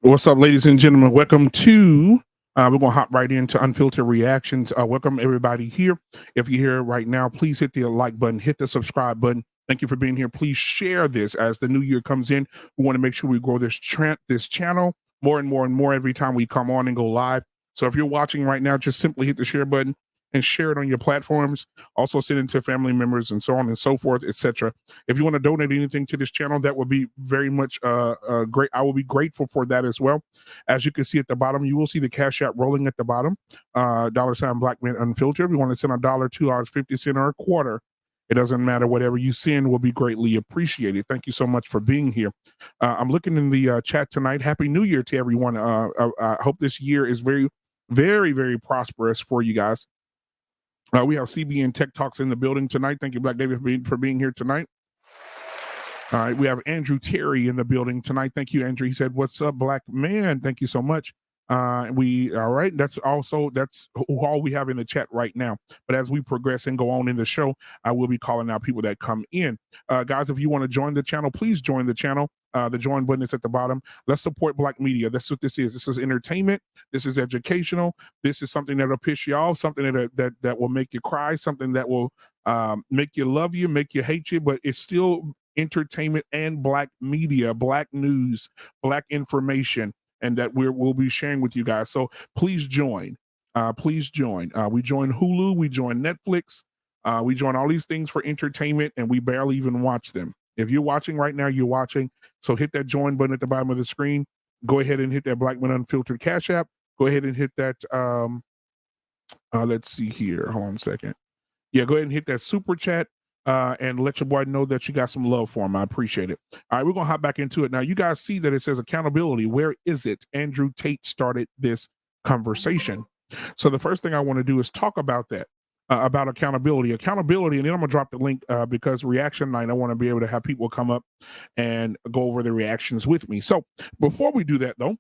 What's up, ladies and gentlemen? Welcome to, we're going to hop right into Unfiltered Reactions. Welcome, everybody here. If you're here right now, please hit the like button, hit the subscribe button. Thank you for being here. Please share this as the new year comes in. We want to make sure we grow this channel more and more and more every time we come on and go live. So if you're watching right now, just simply hit the share button and share it on your platforms. Also send it to family members and so on and so forth, etc. If you want to donate anything to this channel, that would be very much great. I will be grateful for that as well. As you can see at the bottom, you will see the Cash App rolling at the bottom. $ Black Men Unfiltered. If you want to send $1, $2.50, or a quarter, it doesn't matter. Whatever you send will be greatly appreciated. Thank you so much for being here. I'm looking in the chat tonight. Happy New Year to everyone. I hope this year is very, very, very prosperous for you guys. We have CBN Tech Talks in the building tonight. Thank you, Black David, for being here tonight. All right, we have Andrew Terry in the building tonight. Thank you, Andrew. He said, "What's up, Black man?" Thank you so much. All right. That's all we have in the chat right now. But as we progress and go on in the show, I will be calling out people that come in. Guys, if you want to join the channel, please join the channel. The join button is at the bottom. Let's support Black media. That's what this is. This is entertainment. This is educational. This is something that'll piss you off, something that will make you cry, something that will make you love you, make you hate you, but it's still entertainment and Black media, Black news, Black information, and that we'll be sharing with you guys. So please join. Please join. We join Hulu. We join Netflix. We join all these things for entertainment, and we barely even watch them. If you're watching right now, you're watching. So hit that join button at the bottom of the screen. Go ahead and hit that Black Men Unfiltered Cash App. Go ahead and hit that. Let's see here. Hold on a second. Yeah, go ahead and hit that super chat and let your boy know that you got some love for him. I appreciate it. All right, we're going to hop back into it. Now, you guys see that it says accountability. Where is it? Andrew Tate started this conversation. So the first thing I want to do is talk about that. About accountability, and then I'm gonna drop the link because reaction night, I want to be able to have people come up and go over the reactions with me. So before we do that, though,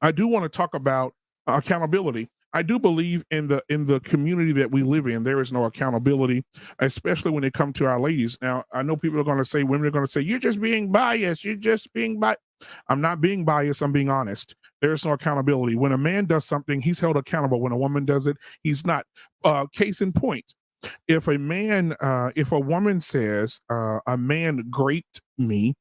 I do want to talk about accountability. I do believe in the community that we live in, there is no accountability, especially when it comes to our ladies. Now, I know people are going to say, women are going to say, "You're just being biased. You're just being biased." I'm not being biased. I'm being honest. There is no accountability. When a man does something, he's held accountable. When a woman does it, he's not. Case in point, if a woman says a man raped me,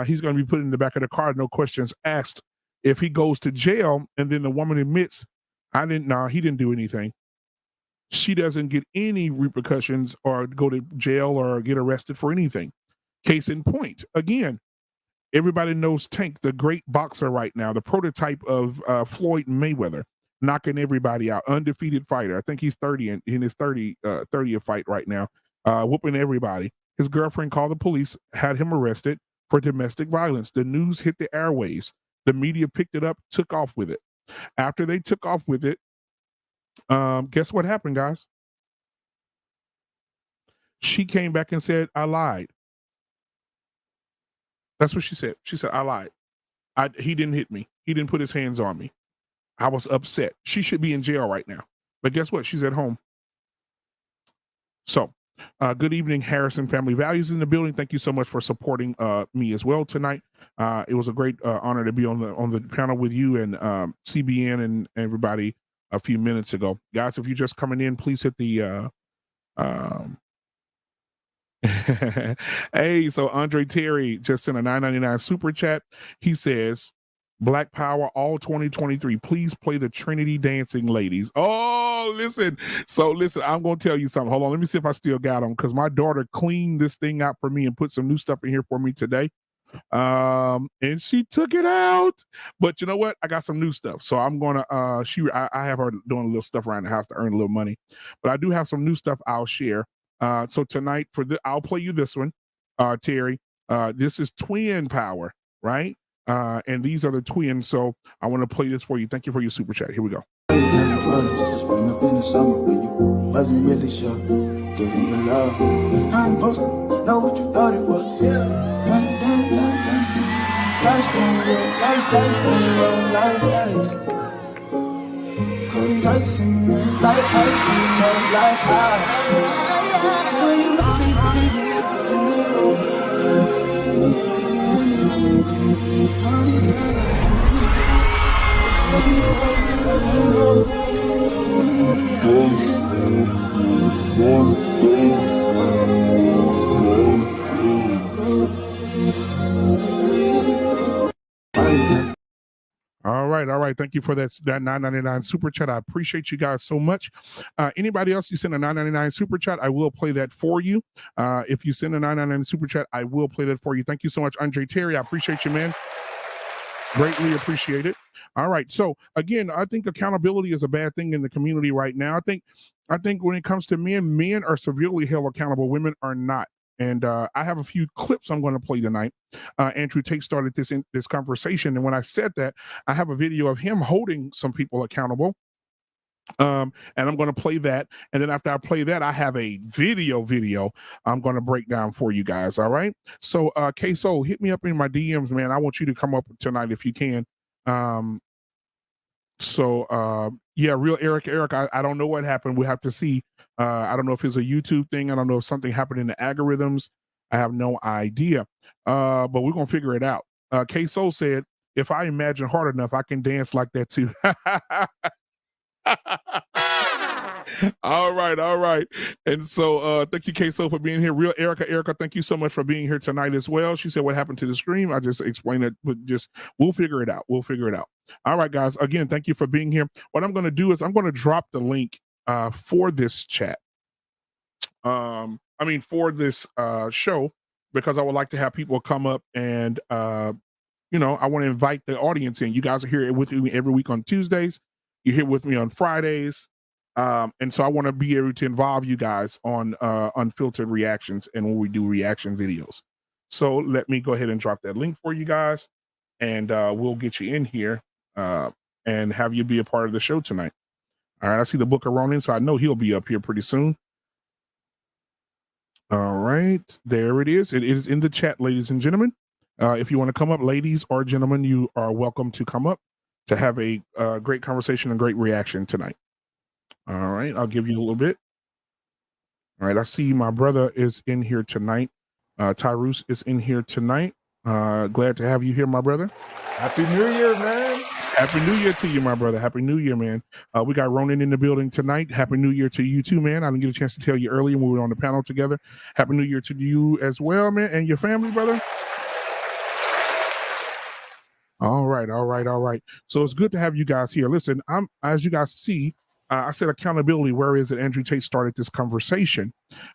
he's going to be put in the back of the car, no questions asked. If he goes to jail and then the woman admits, he didn't do anything, she doesn't get any repercussions or go to jail or get arrested for anything. Case in point, again, everybody knows Tank, the great boxer right now, the prototype of Floyd Mayweather, knocking everybody out, undefeated fighter. I think he's 30 in his 30th fight right now, whooping everybody. His girlfriend called the police, had him arrested for domestic violence. The news hit the airwaves. The media picked it up, took off with it. After they took off with it, guess what happened, guys? She came back and said, "I lied." That's what she said. She said, "I lied. He didn't hit me. He didn't put his hands on me. I was upset." She should be in jail right now. But guess what? She's at home. So, good evening, Harrison Family Values in the building. Thank you so much for supporting me as well tonight. It was a great honor to be on the panel with you and CBN and everybody a few minutes ago. Guys, if you're just coming in, please hit the hey, so Andre Terry just sent a $9.99 super chat. He says, "Black Power all 2023. Please play the Trinity Dancing Ladies." Oh, listen. So listen, I'm going to tell you something. Hold on. Let me see if I still got them, because my daughter cleaned this thing out for me and put some new stuff in here for me today. And she took it out. But you know what? I got some new stuff. So I'm going to, I have her doing a little stuff around the house to earn a little money. But I do have some new stuff I'll share. So tonight, I'll play you this one, Terry. This is Twin Power, right? And these are the twins. So I want to play this for you. Thank you for your super chat. Here we go. Spring up in the summer when you wasn't really sure. Giving you love. I'm supposed to know what you thought it was. Life's gonna roll like ice. Cause ice in me, like ice, like ice. All right. Thank you for that $9.99 super chat. I appreciate you guys so much. Anybody else you send a $9.99 super chat, I will play that for you. If you send a $9.99 super chat, I will play that for you. Thank you so much, Andre Terry. I appreciate you, man. Greatly appreciate it. All right. So again, I think accountability is a bad thing in the community right now. I think when it comes to men are severely held accountable. Women are not. And I have a few clips I'm going to play tonight. Andrew Tate started this conversation, and when I said that, I have a video of him holding some people accountable. And I'm going to play that, and then after I play that, I have a video I'm going to break down for you guys. All right. So, K-Soul, hit me up in my DMs, man. I want you to come up tonight if you can. Yeah, real Eric, I don't know what happened. We have to see. I don't know if it's a YouTube thing. I don't know if something happened in the algorithms. I have no idea. But we're gonna figure it out. K-Soul said, if I imagine hard enough, I can dance like that too. All right. And so thank you, K-Soul, for being here. Real Erica, thank you so much for being here tonight as well. She said, what happened to the stream? I just explained it, but we'll figure it out. All right, guys. Again, thank you for being here. What I'm going to do is I'm going to drop the link for this chat. For this show, because I would like to have people come up and, I want to invite the audience in. You guys are here with me every week on Tuesdays. You're here with me on Fridays. And so I want to be able to involve you guys on unfiltered reactions and when we do reaction videos. So let me go ahead and drop that link for you guys, and we'll get you in here and have you be a part of the show tonight. All right, I see the Book of Ronin, so I know he'll be up here pretty soon. All right, there it is. It is in the chat, ladies and gentlemen. If you want to come up, ladies or gentlemen, you are welcome to come up to have a great conversation and great reaction tonight. All right, I'll give you a little bit. All right, I see my brother is in here tonight. Tyrus is in here tonight. Glad to have you here, my brother. Happy New Year, man. Happy New Year to you, my brother. Happy New Year, man. We got Ronan in the building tonight. Happy New Year to you too, man. I didn't get a chance to tell you earlier when we were on the panel together. Happy New Year to you as well, man, and your family, brother. All right. So it's good to have you guys here. Listen, as you guys see, I said accountability. Where is it? Andrew Tate started this conversation.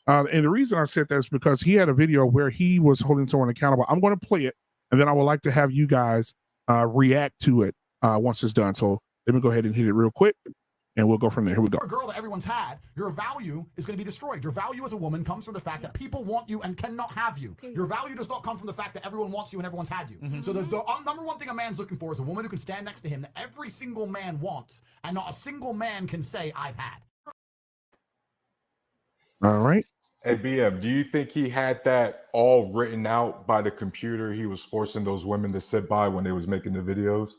And the reason I said that is because he had a video where he was holding someone accountable. I'm going to play it, and then I would like to have you guys react to it once it's done. So let me go ahead and hit it real quick, and we'll go from there. Here we go. A girl that everyone's had, your value is going to be destroyed. Your value as a woman comes from the fact that people want you and cannot have you. Your value does not come from the fact that everyone wants you and everyone's had you. So the number one thing a man's looking for is a woman who can stand next to him that every single man wants, and not a single man can say, I've had. All right. Hey, BM, do you think he had that all written out by the computer he was forcing those women to sit by when they was making the videos?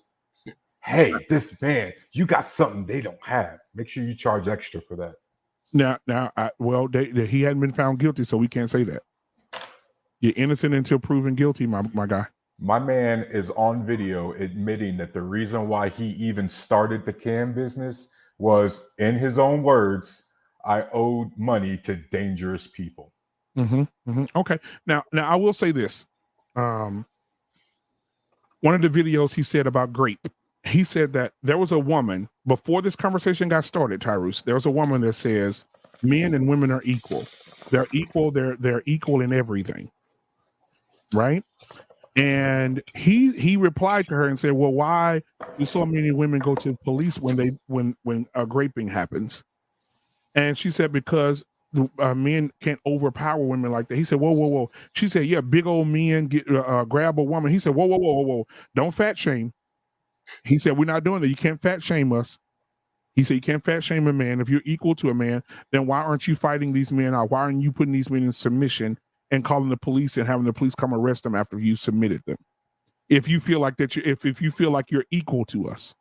Hey, this man, you got something they don't have. Make sure you charge extra for that. He hadn't been found guilty, so we can't say that. You're innocent until proven guilty, my guy. My man is on video admitting that the reason why he even started the cam business was, in his own words, I owed money to dangerous people. Okay. Now I will say this. One of the videos he said about grape, he said that there was a woman before this conversation got started, Tyrus. There was a woman that says men and women are equal. They're equal. They're equal in everything. Right. And he replied to her and said, well, why do so many women go to the police when graping happens? And she said, because men can't overpower women like that. He said, whoa. She said, yeah, big old men grab a woman. He said, whoa. Don't fat shame. He said, we're not doing that. You can't fat shame us. He said, you can't fat shame a man. If you're equal to a man, then why aren't you fighting these men out? Why aren't you putting these men in submission and calling the police and having the police come arrest them after you submitted them? If you feel like that, if you feel like you're equal to us.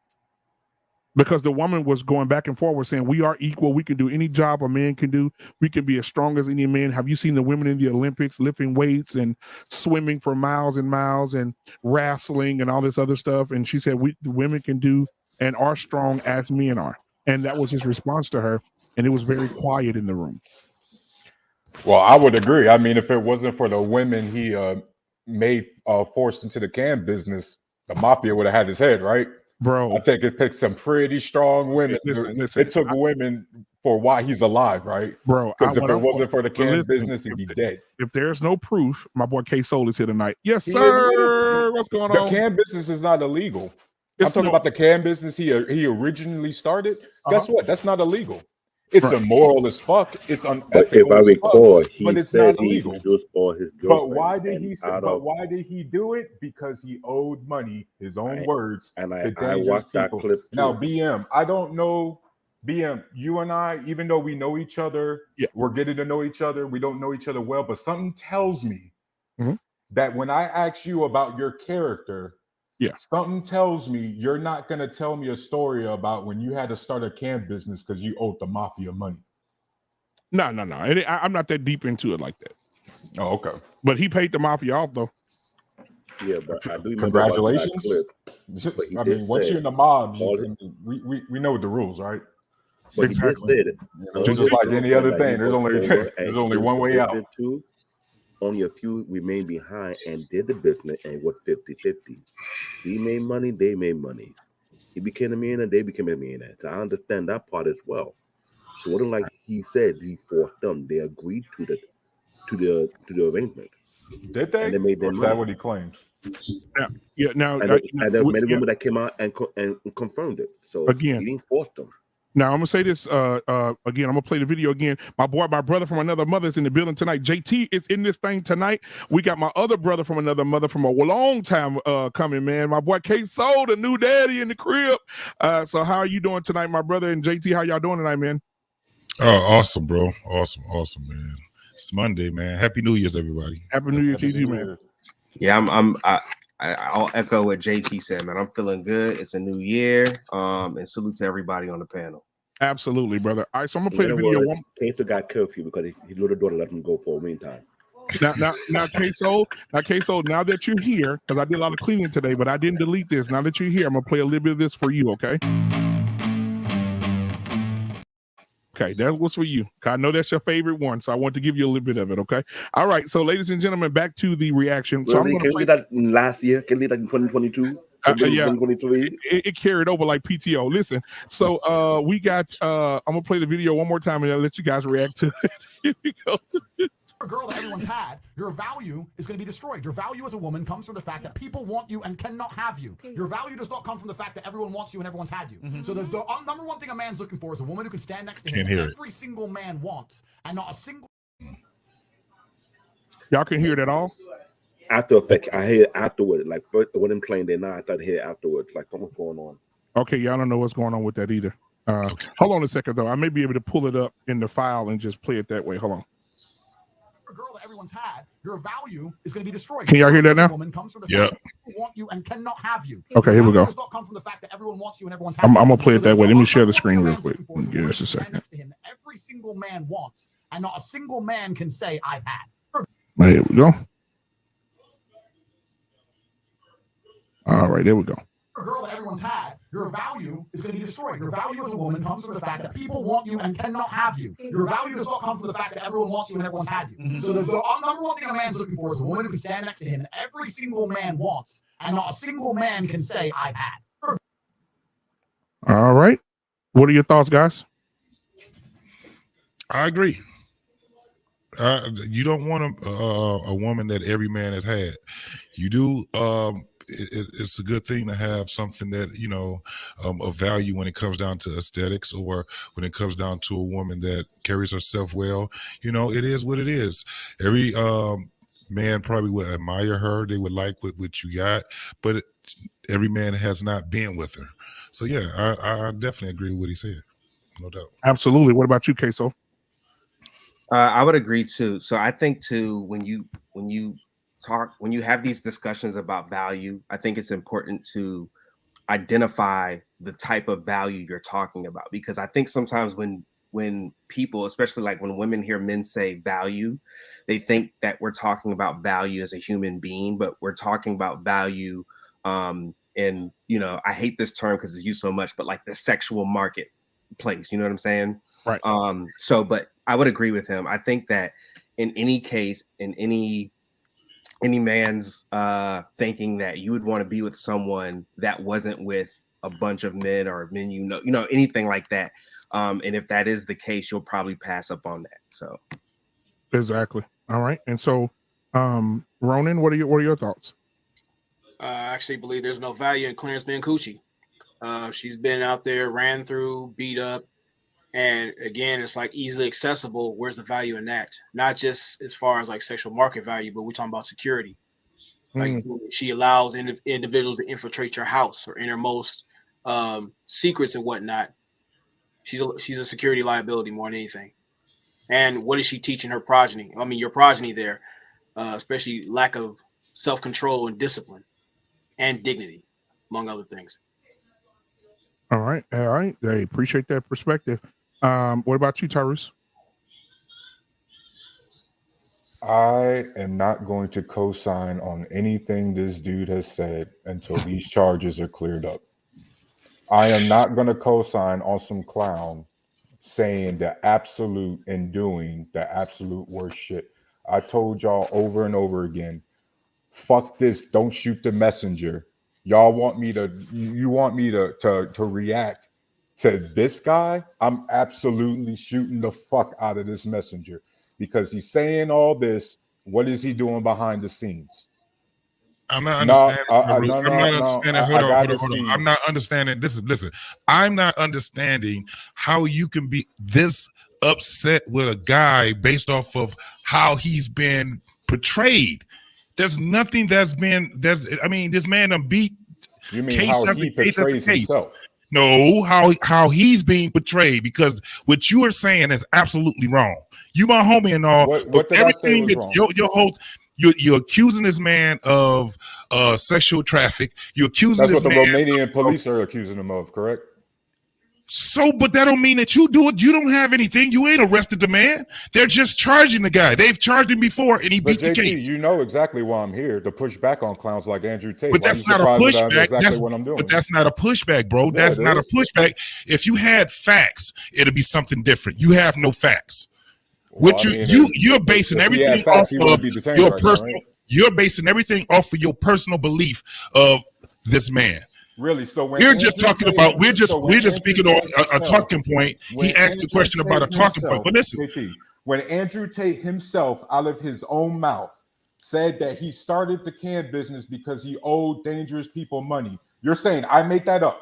Because the woman was going back and forth saying, we are equal. We can do any job a man can do. We can be as strong as any man. Have you seen the women in the Olympics lifting weights and swimming for miles and miles and wrestling and all this other stuff? And she said, the women can do and are strong as men are. And that was his response to her. And it was very quiet in the room. Well, I would agree. I mean, if it wasn't for the women he made forced into the cam business, the mafia would have had his head, right? bro. I think it picked some pretty strong women. Listen. It took women for why he's alive, right? Bro, Because if it wasn't for the can business, he'd be dead. If there's no proof, my boy K Soul is here tonight. Yes, He is with sir. it. What's going The on? can business is not illegal. I'm It's talking about the can business he originally started. Guess what? That's not illegal. It's immoral as fuck. It's unethical. But if I recall, he said he illegal. introduced all his girlfriends. But why did he? Why did he do it? Because he owed money. His own words. And I watched that clip too. Now, BM, I don't know. BM, you and I, even though we know each other, we're getting to know each other. We don't know each other well, but something tells me that when I ask you about your character, something tells me you're not going to tell me a story about when you had to start a can business because you owed the mafia money. No. I'm not that deep into it like that. Oh, okay. But he paid the mafia off though. Yeah, but I do remember congratulations. I mean, once you're in the mob, we know the rules, right? But exactly. He did say it's just like any other thing. There's only one way out. Only a few remained behind and did the business and was 50-50. He made money, they made money. He became a millionaire, they became a millionaire. So I understand that part as well. So it wasn't like he said he forced them. They agreed to the arrangement. Did they? And they made them money. Is that what he claimed? Now, and there were many women that came out and confirmed it. So again, he didn't force them. Now I'm gonna say this again. I'm gonna play the video again. My brother from another mother is in the building tonight. JT is in this thing tonight. We got my other brother from another mother from a long time coming, man. My boy K Soul, the new daddy in the crib. So how are you doing tonight, my brother? And JT, how y'all doing tonight, man? Oh, awesome, bro. Awesome, man. It's Monday, man. Happy New Year's, everybody. Happy New Year to you, man. Yeah, I'll echo what JT said, man. I'm feeling good. It's a new year. And salute to everybody on the panel. Absolutely, brother. All right, so I'm gonna play the video. K-Soul got curfew because his little daughter let him go for a meantime. Now, K-Soul, now that you're here, because I did a lot of cleaning today, but I didn't delete this. Now that you're here, I'm gonna play a little bit of this for you, okay? Okay, that was for you. I know that's your favorite one, so I want to give you a little bit of it, okay? All right, so ladies and gentlemen, back to the reaction. So can we get that last year? Can we get that in 2022? Yeah, it carried over like PTO. Listen, so we got. I'm gonna play the video one more time and I'll let you guys react to it. Here we go. A girl that everyone's had, your value is going to be destroyed. Your value as a woman comes from the fact that people want you and cannot have you. Your value does not come from the fact that everyone wants you and everyone's had you. So the number one thing a man's looking for is a woman who can stand next to him. Every single man wants, and not a single. Y'all can hear it at all? After effect, I hear it afterward. Like when I'm playing there now, I started to hear it afterwards. Like something's going on. Okay, y'all don't know what's going on with that either. Hold on a second though. I may be able to pull it up in the file and just play it that way. Hold on. A girl that everyone's had, your value is going to be destroyed. Can y'all hear that now? Yeah. People want you and cannot have you. Okay, here we go. Does not come from the fact that everyone wants you and everyone's I'm gonna play it that way. Let me share the screen real quick. Give us a second. Every single man wants, and not a single man can say I've had. Here we go. All right, there we go. A girl that everyone's had, your value is going to be destroyed. Your value as a woman comes from the fact that people want you and cannot have you. Your value does not come from the fact that everyone wants you and everyone's had you. So the number one thing a man's looking for is a woman who can stand next to him, and every single man wants, and not a single man can say I've had. All right. What are your thoughts, guys? I agree. You don't want a woman that every man has had. You do. It's a good thing to have something that, you know, of value when it comes down to aesthetics, or when it comes down to a woman that carries herself well. You know, it is what it is. Every man probably would admire her. They would like what you got, but every man has not been with her. So yeah, I definitely agree with what he said. No doubt. Absolutely. What about you, Queso? I would agree too. So I think too, when you have these discussions about value, I think it's important to identify the type of value you're talking about, because I think sometimes when people, especially like when women hear men say value, they think that we're talking about value as a human being, but we're talking about value in, you know, I hate this term because it's used so much, but like the sexual marketplace, you know what I'm saying? Right. But I would agree with him. I think that in any case, in any man's thinking that you would want to be with someone that wasn't with a bunch of men or men anything like that. And if that is the case, you'll probably pass up on that. So exactly. All right. And so, Ronan, what are your thoughts? I actually believe there's no value in Clarence being coochie. She's been out there, ran through, beat up, and again, it's like easily accessible. Where's the value in that? Not just as far as like sexual market value, but we're talking about security. Like she allows individuals to infiltrate your house or innermost secrets and whatnot. She's a security liability more than anything. And what is she teaching her progeny? I mean, your progeny there, especially lack of self-control and discipline and dignity, among other things. All right. I appreciate that perspective. What about you, Tyrus? I am not going to co-sign on anything this dude has said until these charges are cleared up. I am not going to co-sign on some clown saying the absolute and doing the absolute worst shit. I told y'all over and over again, fuck this, don't shoot the messenger. Y'all want me to, you want me to react to this guy? I'm absolutely shooting the fuck out of this messenger because he's saying all this. What is he doing behind the scenes? I'm not understanding. I'm not understanding. Hold on. I'm not understanding. Listen. I'm not understanding how you can be this upset with a guy based off of how he's been portrayed. There's nothing that's been. I mean, this man done beat. You mean how he portrays himself? No, how he's being portrayed, because what you are saying is absolutely wrong. You my homie and all. What did everything I say was wrong? Your host. You're accusing this man of sexual traffic. You're accusing That's this man. That's what the Romanian police are accusing him of, correct? So, but that don't mean that you do it. You don't have anything. You ain't arrested the man. They're just charging the guy. They've charged him before, and he beat the case. You know exactly why I'm here, to push back on clowns like Andrew Tate. But that's not a pushback. Exactly what I'm doing. But that's not a pushback, bro. Yeah, that's not a pushback. If you had facts, it'd be something different. You have no facts. Well, You're basing everything off of your personal. You're basing everything off of your personal belief of this man. Really? So when we're just talking about, we're just speaking on a talking point. He asked a question about a talking point. But listen, when Andrew Tate himself, out of his own mouth, said that he started the can business because he owed dangerous people money, you're saying I made that up?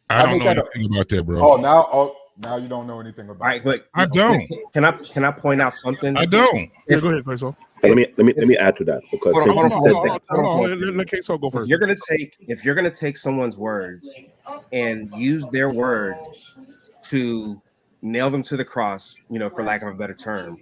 I don't know anything about that, bro. Now you don't know anything about. All right, but I don't. Can I point out something? I don't. Yeah, go ahead, Queso. Let me add to that, because hold on. Let Queso go first. If you're gonna take someone's words and use their words to nail them to the cross, for lack of a better term,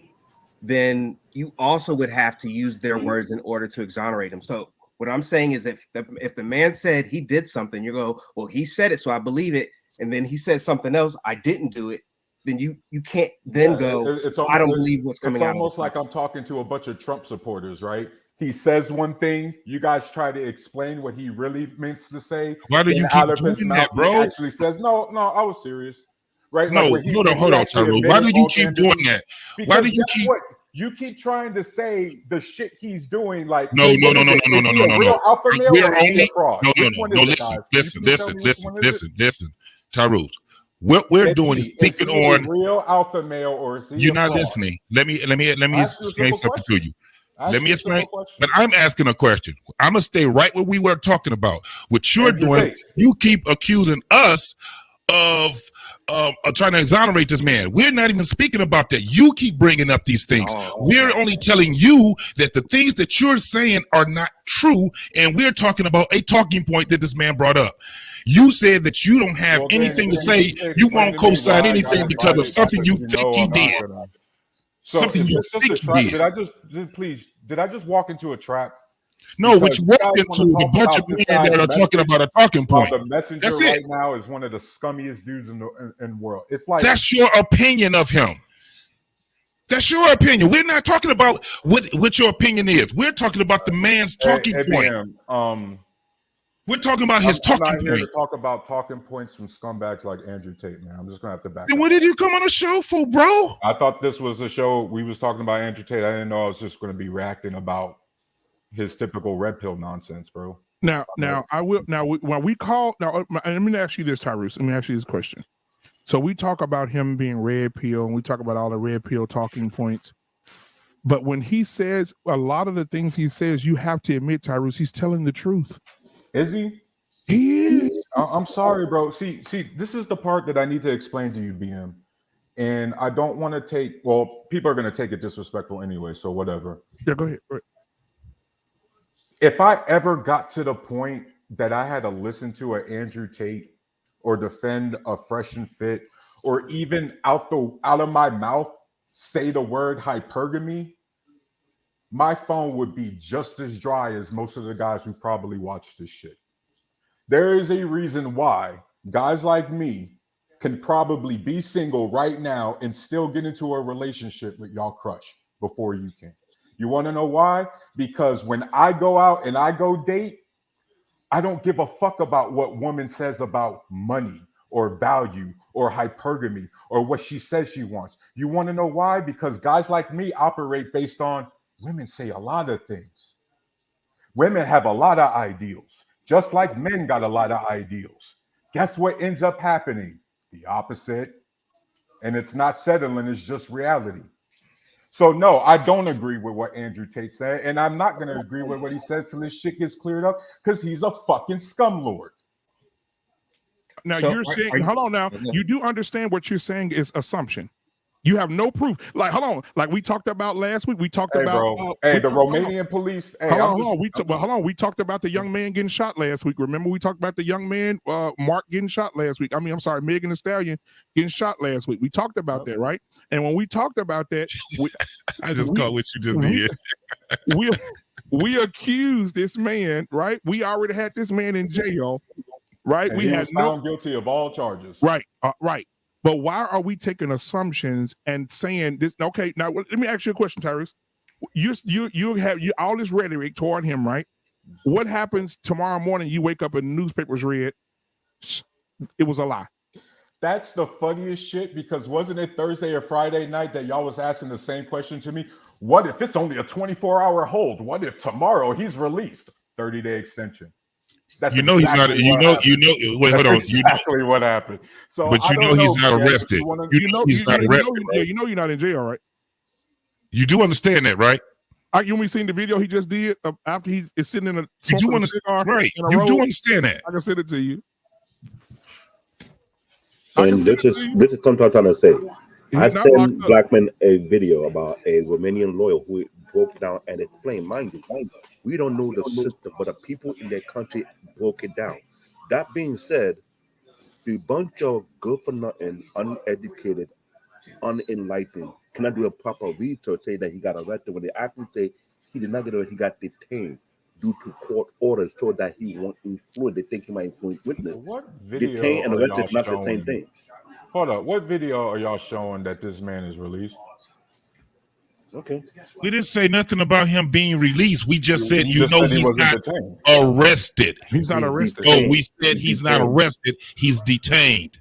then you also would have to use their words in order to exonerate them. So what I'm saying is, if the man said he did something, you go, well, he said it, so I believe it. And then he said something else, I didn't do it, then you can't then go, I don't believe what's coming out. It's almost like I'm talking to a bunch of Trump supporters, right? He says one thing, you guys try to explain what he really means to say. Why do you keep doing that, bro? He actually says, no, I was serious. Right? No, hold on, Tyrell. Why do you keep doing that? Why do you keep... You keep trying to say the shit he's doing, like no. We are only listen, Tyrell. What we're doing is speaking on real alpha male, or is he you're not listening. Let me explain something to you. Let me explain. But I'm asking a question. I'm gonna stay right where we were talking about. What you're doing, you keep accusing us of trying to exonerate this man. We're not even speaking about that. You keep bringing up these things. We're only telling you that the things that you're saying are not true, and we're talking about a talking point that this man brought up. You said that you don't have anything to say. You won't co-sign anything because of something you think he did. Something you think he did. Did I just walk into a trap? No, what you walked into a bunch of men that are talking about a talking point. The messenger right now is one of the scummiest dudes in the world. It's like, that's your opinion of him. That's your opinion. We're not talking about what your opinion is. We're talking about the man's talking point. We're talking about his talking point. I'm not here to talk about talking points from scumbags like Andrew Tate, man. I'm just gonna have to back. Then what did you come on the show for, bro? I thought this was a show we was talking about Andrew Tate. I didn't know I was just gonna be reacting about his typical red pill nonsense, bro. Now, I will. Now, when we call, now, let me ask you this, Tyrese. Let me ask you this question. So we talk about him being red pill, and we talk about all the red pill talking points. But when he says a lot of the things he says, you have to admit, Tyrese, he's telling the truth. Is he? He is. I'm sorry, bro. See, this is the part that I need to explain to you, BM. And I don't want to take. Well, people are going to take it disrespectful anyway, so whatever. Yeah, go ahead. Go ahead. If I ever got to the point that I had to listen to an Andrew Tate or defend a Fresh and Fit, or even out of my mouth say the word hypergamy, my phone would be just as dry as most of the guys who probably watch this shit. There is a reason why guys like me can probably be single right now and still get into a relationship with y'all crush before you can. You want to know why? Because when I go out and I go date, I don't give a fuck about what woman says about money or value or hypergamy or what she says she wants. You want to know why? Because guys like me operate based on women say a lot of things. Women have a lot of ideals, just like men got a lot of ideals. Guess what ends up happening? The opposite. And it's not settling, it's just reality. So no, I don't agree with what Andrew Tate said, and I'm not going to agree with what he says till this shit gets cleared up, because he's a fucking scumlord. Now you're saying, hold on now, you do understand what you're saying is assumption. You have no proof. Like, hold on. Like we talked about last week. We talked about the Romanian police. Hey, hold on. We talked about the young man getting shot last week. Remember, we talked about the young man, Mark, getting shot last week. I'm sorry, Megan Thee Stallion getting shot last week. We talked about that, right? And when we talked about that, I just caught what you just did. We accused this man, right? We already had this man in jail, right? And we had found guilty of all charges. Right, right. But why are we taking assumptions and saying this? Okay, now let me ask you a question, Tyrese. You have all this rhetoric toward him, right? What happens tomorrow morning? You wake up and the newspaper's read it was a lie. That's the funniest shit, because wasn't it Thursday or Friday night that y'all was asking the same question to me? What if it's only a 24-hour hold? What if tomorrow he's released? 30-day extension. That's he's not. Wait, hold on. Exactly what happened. So, but he's not arrested. He's not arrested. Right? You're not in jail, right? You do understand that, right? You only seen the video he just did after he is sitting in a. You do understand, right? You do understand that. I can send it to you. And this is something I'm trying to say. I sent Blackman a video about a Romanian lawyer who broke down and explained, mind you, we don't know the system, but the people in their country broke it down. That being said, the bunch of good for nothing, uneducated, unenlightened cannot do a proper research, say that he got arrested when they actually say he did not get arrested, he got detained due to court orders so that he won't influence. They think he might influence witness. What video detained and arrested, not showing? the same thing. Hold up. What video are y'all showing that this man is released? Okay. We didn't say nothing about him being released. We just said, he's not arrested. He's not arrested. Oh, we said he's not arrested. He's detained.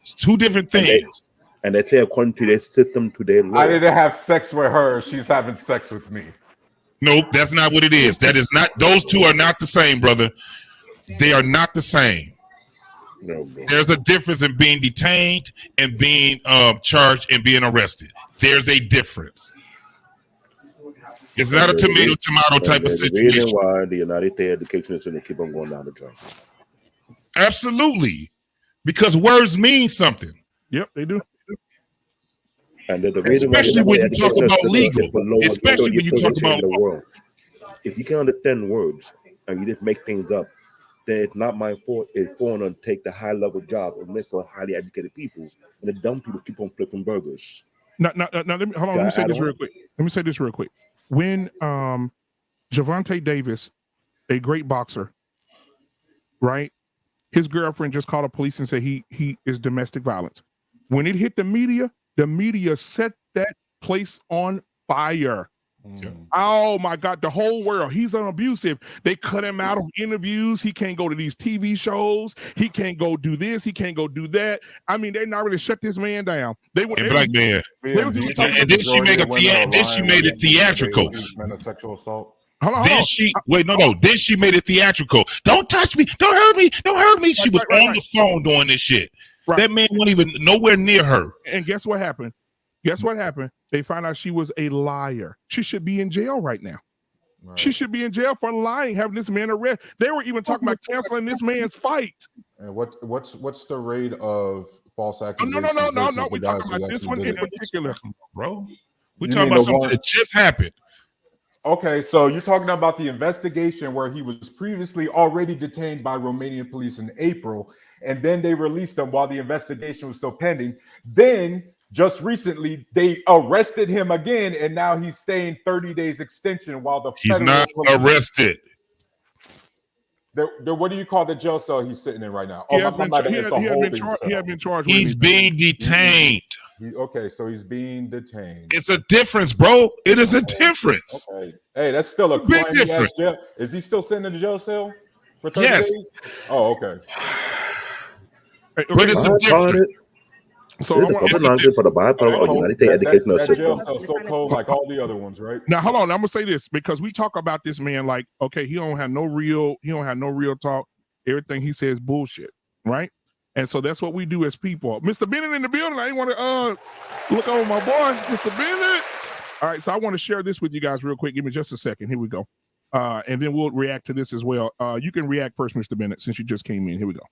It's two different things. And they say according to their system, to their law. I didn't have sex with her. She's having sex with me. Nope, that's not what it is. That is not. Those two are not the same, brother. They are not the same. No, there's a difference in being detained and being charged and being arrested. There's a difference. It's not a tomato type of situation. The reason why the United States education is going to keep on going down the drain. Absolutely, because words mean something. Yep, they do. And the especially when you talk about legal, especially when you talk about the world. If you can understand words and you just make things up, then it's not my fault. It's going to take the high level job and make for highly educated people, and the dumb people keep on flipping burgers. Now, let me hold on. Let me say this real quick. Let me say this real quick. When Gervonta Davis, a great boxer, right? His girlfriend just called the police and said he is domestic violence. When it hit the media set that place on fire. Oh my God, the whole world. He's an abusive. They cut him out of interviews. He can't go to these TV shows. He can't go do this. He can't go do that. I mean, they not really shut this man down. They were black man. And then she made it theatrical. Sexual assault. Then she Then she made it theatrical. Don't touch me. Don't hurt me. Don't hurt me. She was on the phone doing this shit. Right. That man wasn't even nowhere near her. And guess what happened? They found out she was a liar. She should be in jail right now. Right. She should be in jail for lying, having this man arrested. They were even talking about canceling this man's fight. And what's the rate of false accusations? No. We're talking about this one in particular, bro. We're talking about something that just happened. Okay, so you're talking about the investigation where he was previously already detained by Romanian police in April, and then they released him while the investigation was still pending. Then, just recently, they arrested him again, and now he's staying 30 days extension while he's not arrested. What do you call the jail cell he's sitting in right now? He has been charged. He's being detained. Okay, so he's being detained. It's a difference, bro. It is a difference. Okay. Hey, that's still a big difference. Jail. Is he still sitting in the jail cell for 30 days? Oh, okay. But it's a difference. So I want for the bypass or United States educational system. Jail cell so cold like all the other ones, right? Now hold on, I'm gonna say this because we talk about this man like, okay, he don't have no real talk. Everything he says bullshit, right? And so that's what we do as people. Mr. Bennett in the building. I ain't want to look over my boy, Mr. Bennett. All right, so I want to share this with you guys real quick. Give me just a second. Here we go. And then we'll react to this as well. You can react first, Mr. Bennett, since you just came in. Here we go.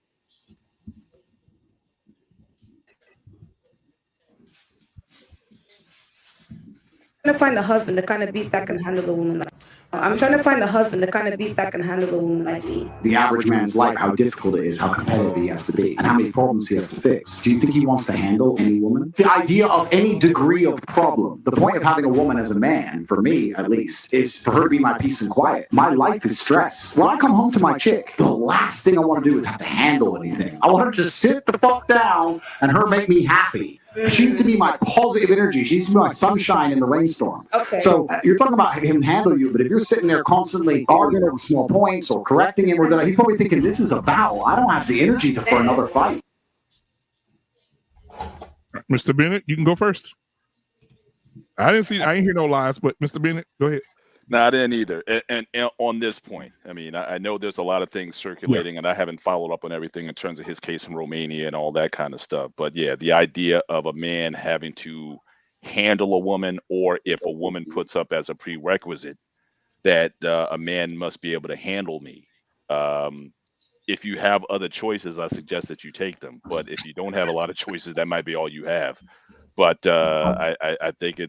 I'm trying to find a husband, the kind of beast that can handle a woman like I'm trying to find a husband, the kind of beast that can handle a woman like me. The average man's life, how difficult it is, how competitive he has to be, and how many problems he has to fix. Do you think he wants to handle any woman? The idea of any degree of problem, the point of having a woman as a man, for me at least, is for her to be my peace and quiet. My life is stress. When I come home to my chick, the last thing I want to do is have to handle anything. I want her to just sit the fuck down and her make me happy. She needs to be my positive energy. She needs to be my sunshine in the rainstorm. Okay. So you're talking about him handle you, but if you're sitting there constantly arguing over small points or correcting him, or that he's probably thinking this is a battle. I don't have the energy for another fight. Mr. Bennett, you can go first. I didn't hear no lies, but Mr. Bennett, go ahead. No, I didn't either. And on this point, I mean, I know there's a lot of things circulating, and I haven't followed up on everything in terms of his case in Romania and all that kind of stuff. But yeah, the idea of a man having to handle a woman, or if a woman puts up as a prerequisite that a man must be able to handle me. If you have other choices, I suggest that you take them. But if you don't have a lot of choices, that might be all you have. But I think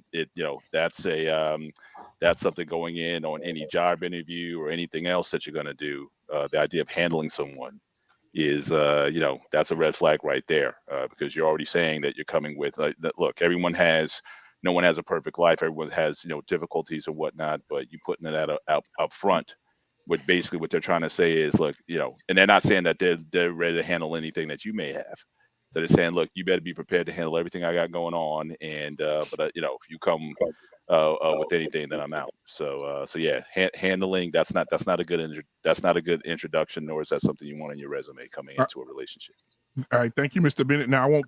that's something going in on any job interview or anything else that you're going to do. The idea of handling someone is, that's a red flag right there, because you're already saying that you're coming with, look, no one has a perfect life. Everyone has, difficulties and whatnot, but you putting that up front with basically what they're trying to say is, look, and they're not saying that they're ready to handle anything that you may have. So they're saying, look, you better be prepared to handle everything I got going on. And, if you come with anything, then I'm out. So yeah, handling, that's not a good introduction, nor is that something you want on your resume coming into a relationship. All right. Thank you, Mr. Bennett. Now I want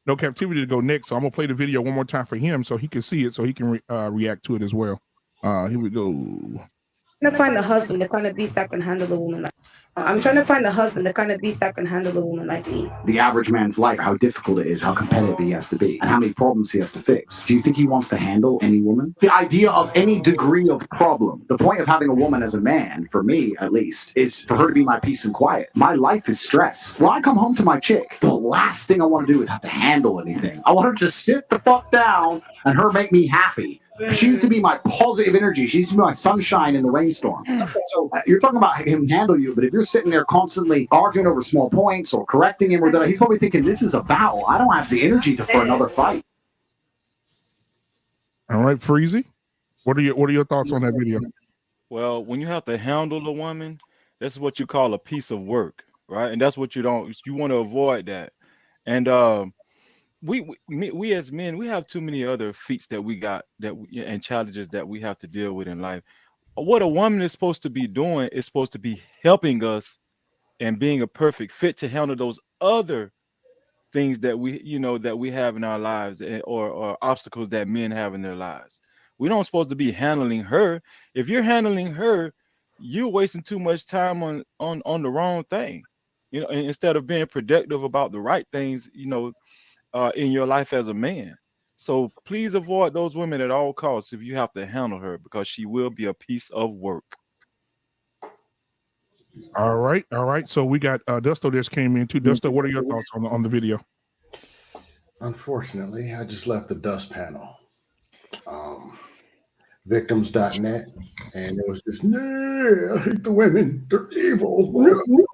no captivity to go next. So I'm going to play the video one more time for him so he can see it, so he can react to it as well. Here we go. I'm trying to find a husband, the kind of beast that can handle a woman like I'm trying to find a husband, the kind of beast that can handle a woman like me. The average man's life, how difficult it is, how competitive he has to be, and how many problems he has to fix. Do you think he wants to handle any woman? The idea of any degree of problem, the point of having a woman as a man, for me at least, is for her to be my peace and quiet. My life is stress. When I come home to my chick, the last thing I want to do is have to handle anything. I want her to sit the fuck down and her make me happy. She needs to be my positive energy. She needs to be my sunshine in the rainstorm. So you're talking about him handle you, but if you're sitting there constantly arguing over small points or correcting him, or that he's probably thinking this is a battle. I don't have the energy for another fight. All right, Freezy, what are your thoughts on that video? Well, when you have to handle a woman, that's what you call a piece of work, right? And that's what you want to avoid that. And we as men, we have too many other feats that we got and challenges that we have to deal with in life. What a woman is supposed to be doing is supposed to be helping us and being a perfect fit to handle those other things that we have in our lives, or obstacles that men have in their lives. We don't supposed to be handling her. If you're handling her, you're wasting too much time on the wrong thing. You know, instead of being productive about the right things, you know, in your life as a man. So please avoid those women at all costs if you have to handle her, because she will be a piece of work. All right, all right. So we got Dusto just came in too. Dusto, what are your thoughts on the video? Unfortunately, I just left the dust panel. Victims.net, and it was just, I hate the women. They're evil.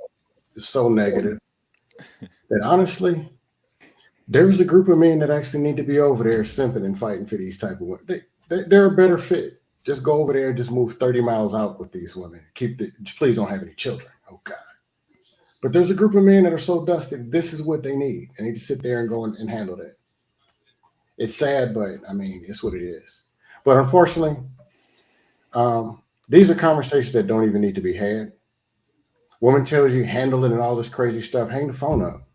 It's so negative that honestly, there's a group of men that actually need to be over there simping and fighting for these type of women. They're a better fit. Just go over there and just move 30 miles out with these women. Please don't have any children. Oh God. But there's a group of men that are so dusted. This is what they need. They need to sit there and go and handle that. It's sad, but I mean, it's what it is. But unfortunately, these are conversations that don't even need to be had. Woman tells you handle it and all this crazy stuff. Hang the phone up.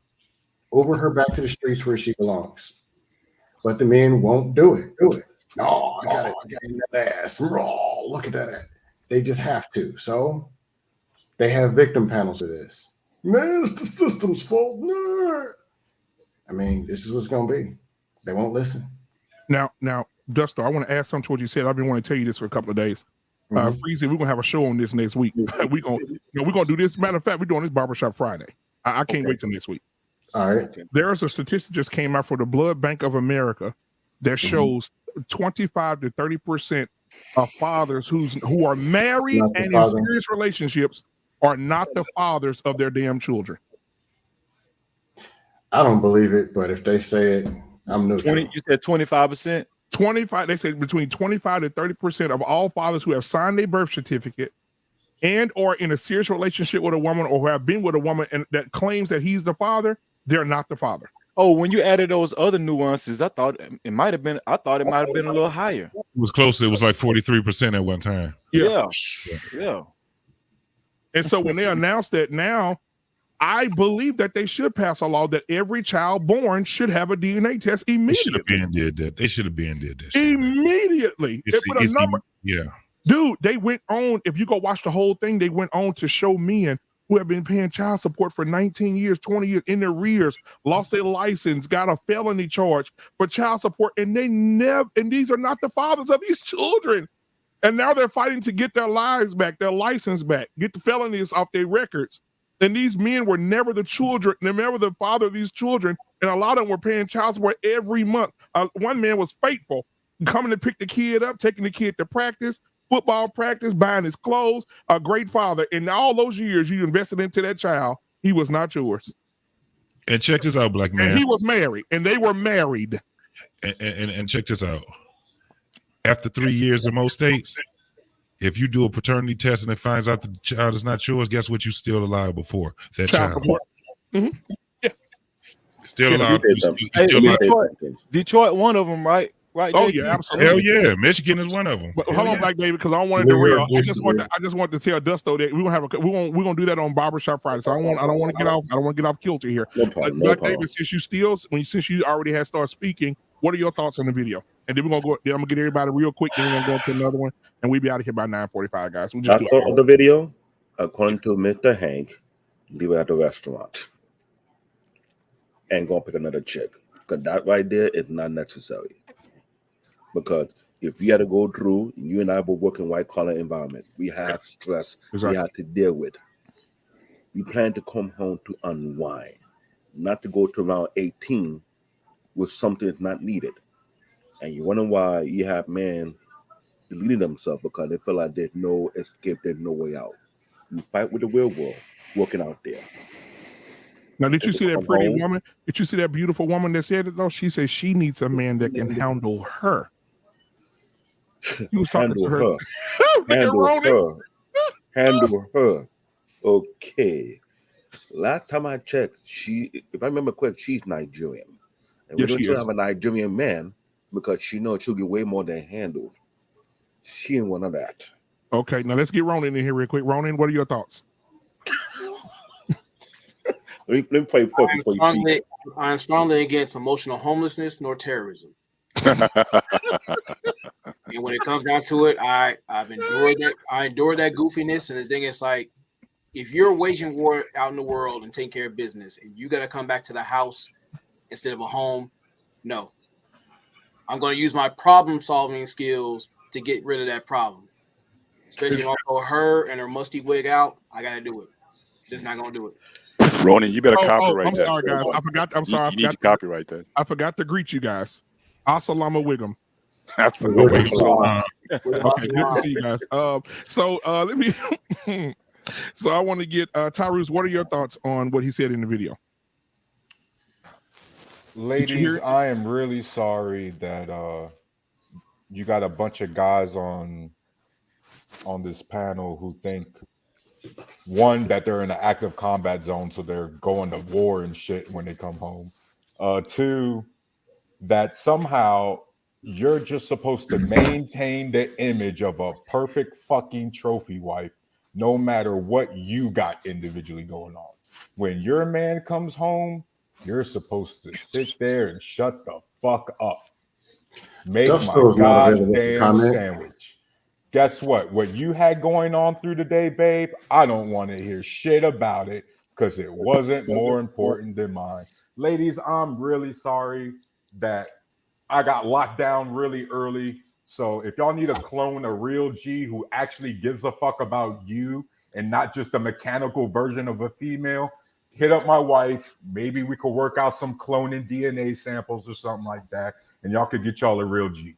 Uber her back to the streets where she belongs. But the men won't do it. No, I got it in that ass. Raw. Look at that. They just have to. So they have victim panels of this. Man, it's the system's fault. No. I mean, this is what's going to be. They won't listen. Now, Dusto, I want to add something to what you said. I've been wanting to tell you this for a couple of days. Freezy, we're gonna have a show on this next week. we're gonna do this. Matter of fact, we're doing this Barbershop Friday. I can't wait till next week. All right. There's a statistic just came out for the Blood Bank of America that shows 25 to 30% of fathers who are married and in serious relationships are not the fathers of their damn children. I don't believe it, but if they say it, I'm neutral. You said 25%? 25, they say between 25 to 30% of all fathers who have signed a birth certificate and or in a serious relationship with a woman or who have been with a woman and that claims that he's the father, they're not the father. Oh, when you added those other nuances, I thought it might have been a little higher. It was close. It was like 43% at one time. Yeah. And so when they announced that now, I believe that they should pass a law that every child born should have a DNA test immediately. They should have been did that. Immediately. Yeah. Dude, they went on, if you go watch the whole thing, they went on to show men who have been paying child support for 19 years, 20 years in arrears, lost their license, got a felony charge for child support, and these are not the fathers of these children. And now they're fighting to get their lives back, their license back, get the felonies off their records. And these men were never the children, never the father of these children. And a lot of them were paying child support every month. One man was faithful, coming to pick the kid up, taking the kid to practice, football practice, buying his clothes, a great father. And all those years you invested into that child, he was not yours. And check this out, black man. And he was married, and they were married. And check this out. After 3 years in most states, if you do a paternity test and it finds out the child is not yours, guess what? You're still liable for that child. Mm-hmm. Yeah. Still allowed. Detroit, one of them, right? Right. Oh JT? yeah, absolutely. Hell yeah, Michigan is one of them. But hold on, Black David, because I don't want to derail. I just want to tell Dusto that we're gonna do that on Barbershop Friday. So I don't want to get off kilter here. Black David, since you already had started speaking, what are your thoughts on the video? And then I'm gonna get everybody real quick. Then we're gonna go to another one, and we'll be out of here by 9:45, guys. We'll just the video, according to Mr. Hank, leave it at the restaurant and go pick another chick, because that right there is not necessary. Because if we had to go through, you and I both work in white collar environment, we have stress we have to deal with. We plan to come home to unwind, not to go to around 18 with something that's not needed. And you wonder why you have men deleting themselves, because they feel like there's no escape, there's no way out. You fight with the real world, working out there. Now, did you see that pretty woman? Did you see that beautiful woman that said it though? She said she needs a man that can handle her. He was talking to her. Handle her. Okay. Last time I checked, if I remember correct, she's Nigerian. And we don't have a Nigerian man because she knows she'll get way more than handled. She ain't one of that. Okay, now let's get Ronan in here real quick. Ronan, what are your thoughts? Let me play focus for you. I am strongly against emotional homelessness nor terrorism. And when it comes down to it, I've endured that. I endured that goofiness. And the thing is, like, if you're waging war out in the world and taking care of business, and you got to come back to the house instead of a home, no. I'm going to use my problem-solving skills to get rid of that problem. Especially if I throw her and her musty wig out, I got to do it. Just not going to do it. Ronan, you better copyright I'm that. sorry, guys. I forgot. I'm sorry. You need to copyright that. I forgot to greet you guys. Assalamu alaikum. Okay, good to see you guys. Let me. So I want to get Tyrus. What are your thoughts on what he said in the video? Ladies, I am really sorry that you got a bunch of guys on this panel who think, one, that they're in an active combat zone, so they're going to war and shit when they come home. Two, that somehow you're just supposed to maintain the image of a perfect fucking trophy wife, no matter what you got individually going on. When your man comes home, you're supposed to sit there and shut the fuck up. Make my goddamn sandwich. Guess what? What you had going on through the day, babe, I don't want to hear shit about it because it wasn't more important than mine. Ladies, I'm really sorry that I got locked down really early. So if y'all need to clone a real G who actually gives a fuck about you and not just a mechanical version of a female, hit up my wife. Maybe we could work out some cloning DNA samples or something like that, and y'all could get y'all a real G.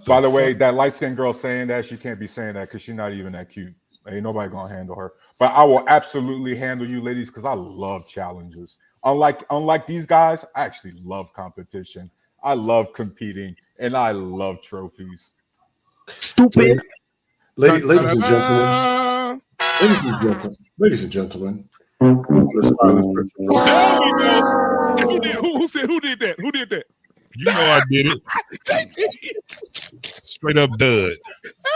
By the way, that light-skinned girl saying that, she can't be saying that because she's not even that cute. Ain't nobody gonna handle her. But I will absolutely handle you, ladies, because I love challenges. Unlike these guys, I actually love competition. I love competing, and I love trophies. Stupid. Ladies and gentlemen. Ladies and gentlemen. Who did that? Who did that? You know I did it. Straight up dud.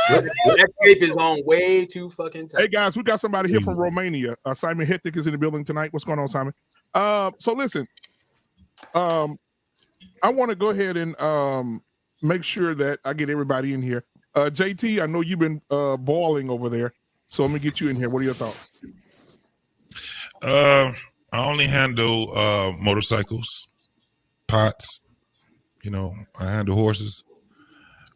That tape is on way too fucking tight. Hey guys, we got somebody here from Romania. Simon Hethick is in the building tonight. What's going on, Simon? So listen, I want to go ahead and make sure that I get everybody in here. JT, I know you've been balling over there, so let me get you in here. What are your thoughts? I only handle motorcycles, pots. You know, I handle horses.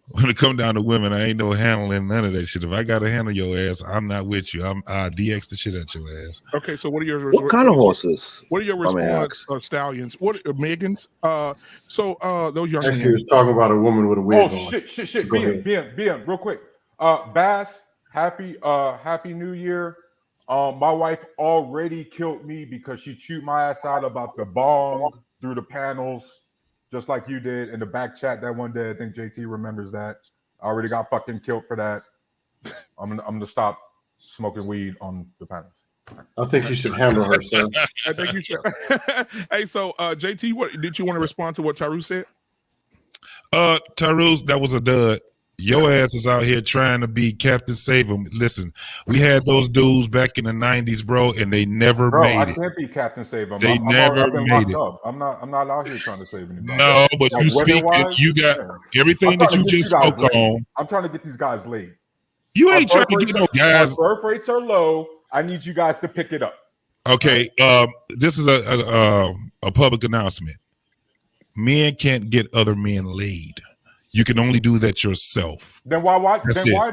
When it come down to women, I ain't no handling none of that shit. If I gotta handle your ass, I'm not with you. I DX the shit at your ass. Okay, so what are your what kind of horses? What are your response, stallions? What Megan's? Those young. Actually, he was talking about a woman with a wig on. Shit. BM, real quick. Bass, happy New Year. My wife already killed me because she chewed my ass out about the bong through the panels. Just like you did in the back chat that one day. I think JT remembers that. I already got fucking killed for that. I'm gonna stop smoking weed on the panels. I think you should handle her, sir. I think you should. Hey, so JT, what did you want to respond to what Tyrus said? Tyrus, that was a dud. Your ass is out here trying to be Captain Save 'em. Listen, we had those dudes back in the 90s, bro, and they never made it. I can't be Captain Save 'em. They never made it. I'm not out here trying to save anybody. No, but like, you speak, you got everything that you just spoke on. I'm trying to get these guys laid. You ain't trying to get no guys. Birth rates are low. I need you guys to pick it up. Okay, this is a public announcement. Men can't get other men laid. You can only do that yourself. Then why are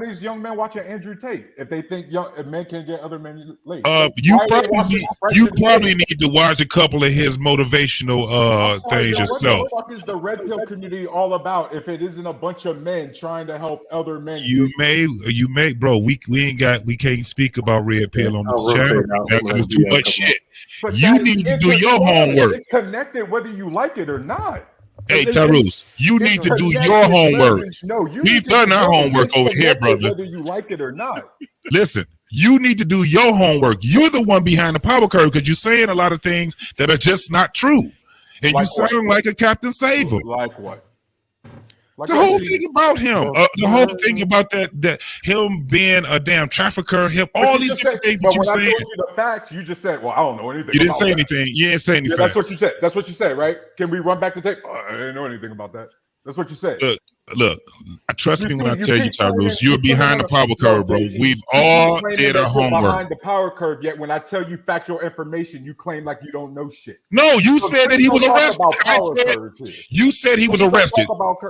these young men watching Andrew Tate if they think men can get other men laid? You probably need to watch a couple of his motivational things yourself. What the fuck is the red pill community all about if it isn't a bunch of men trying to help other men? You may, bro. We can't speak about red pill on this channel because it's too much shit. But you need to do your homework. It's connected whether you like it or not. Hey, Tyrus, you need to do your homework. We've done our homework over here, brother. Whether you like it or not. Listen, you need to do your homework. You're the one behind the power curve because you're saying a lot of things that are just not true. And like you sound like a Captain Saver. Like what? Like The I whole said, thing about him, the whole thing about that him being a damn trafficker, him, but all you these just different said, things that but you when I saying. told you the facts, you just said, "Well, I don't know anything." You didn't about say that. anything. You didn't say any Yeah, facts. that's what you said. That's what you said, right? Can we run back the tape? Oh, I didn't know anything about that. That's what you said. Look. Trust me when I tell you, keep claiming- Tyrus, you're no, behind no, the power no, curve, bro. JT, We've you all keep claiming did our that you're homework. behind the power curve, yet when I tell you factual information, you claim like you don't know shit. No, you So said that he was don't talk arrested. about I power said curves here. you said he was Don't arrested. talk about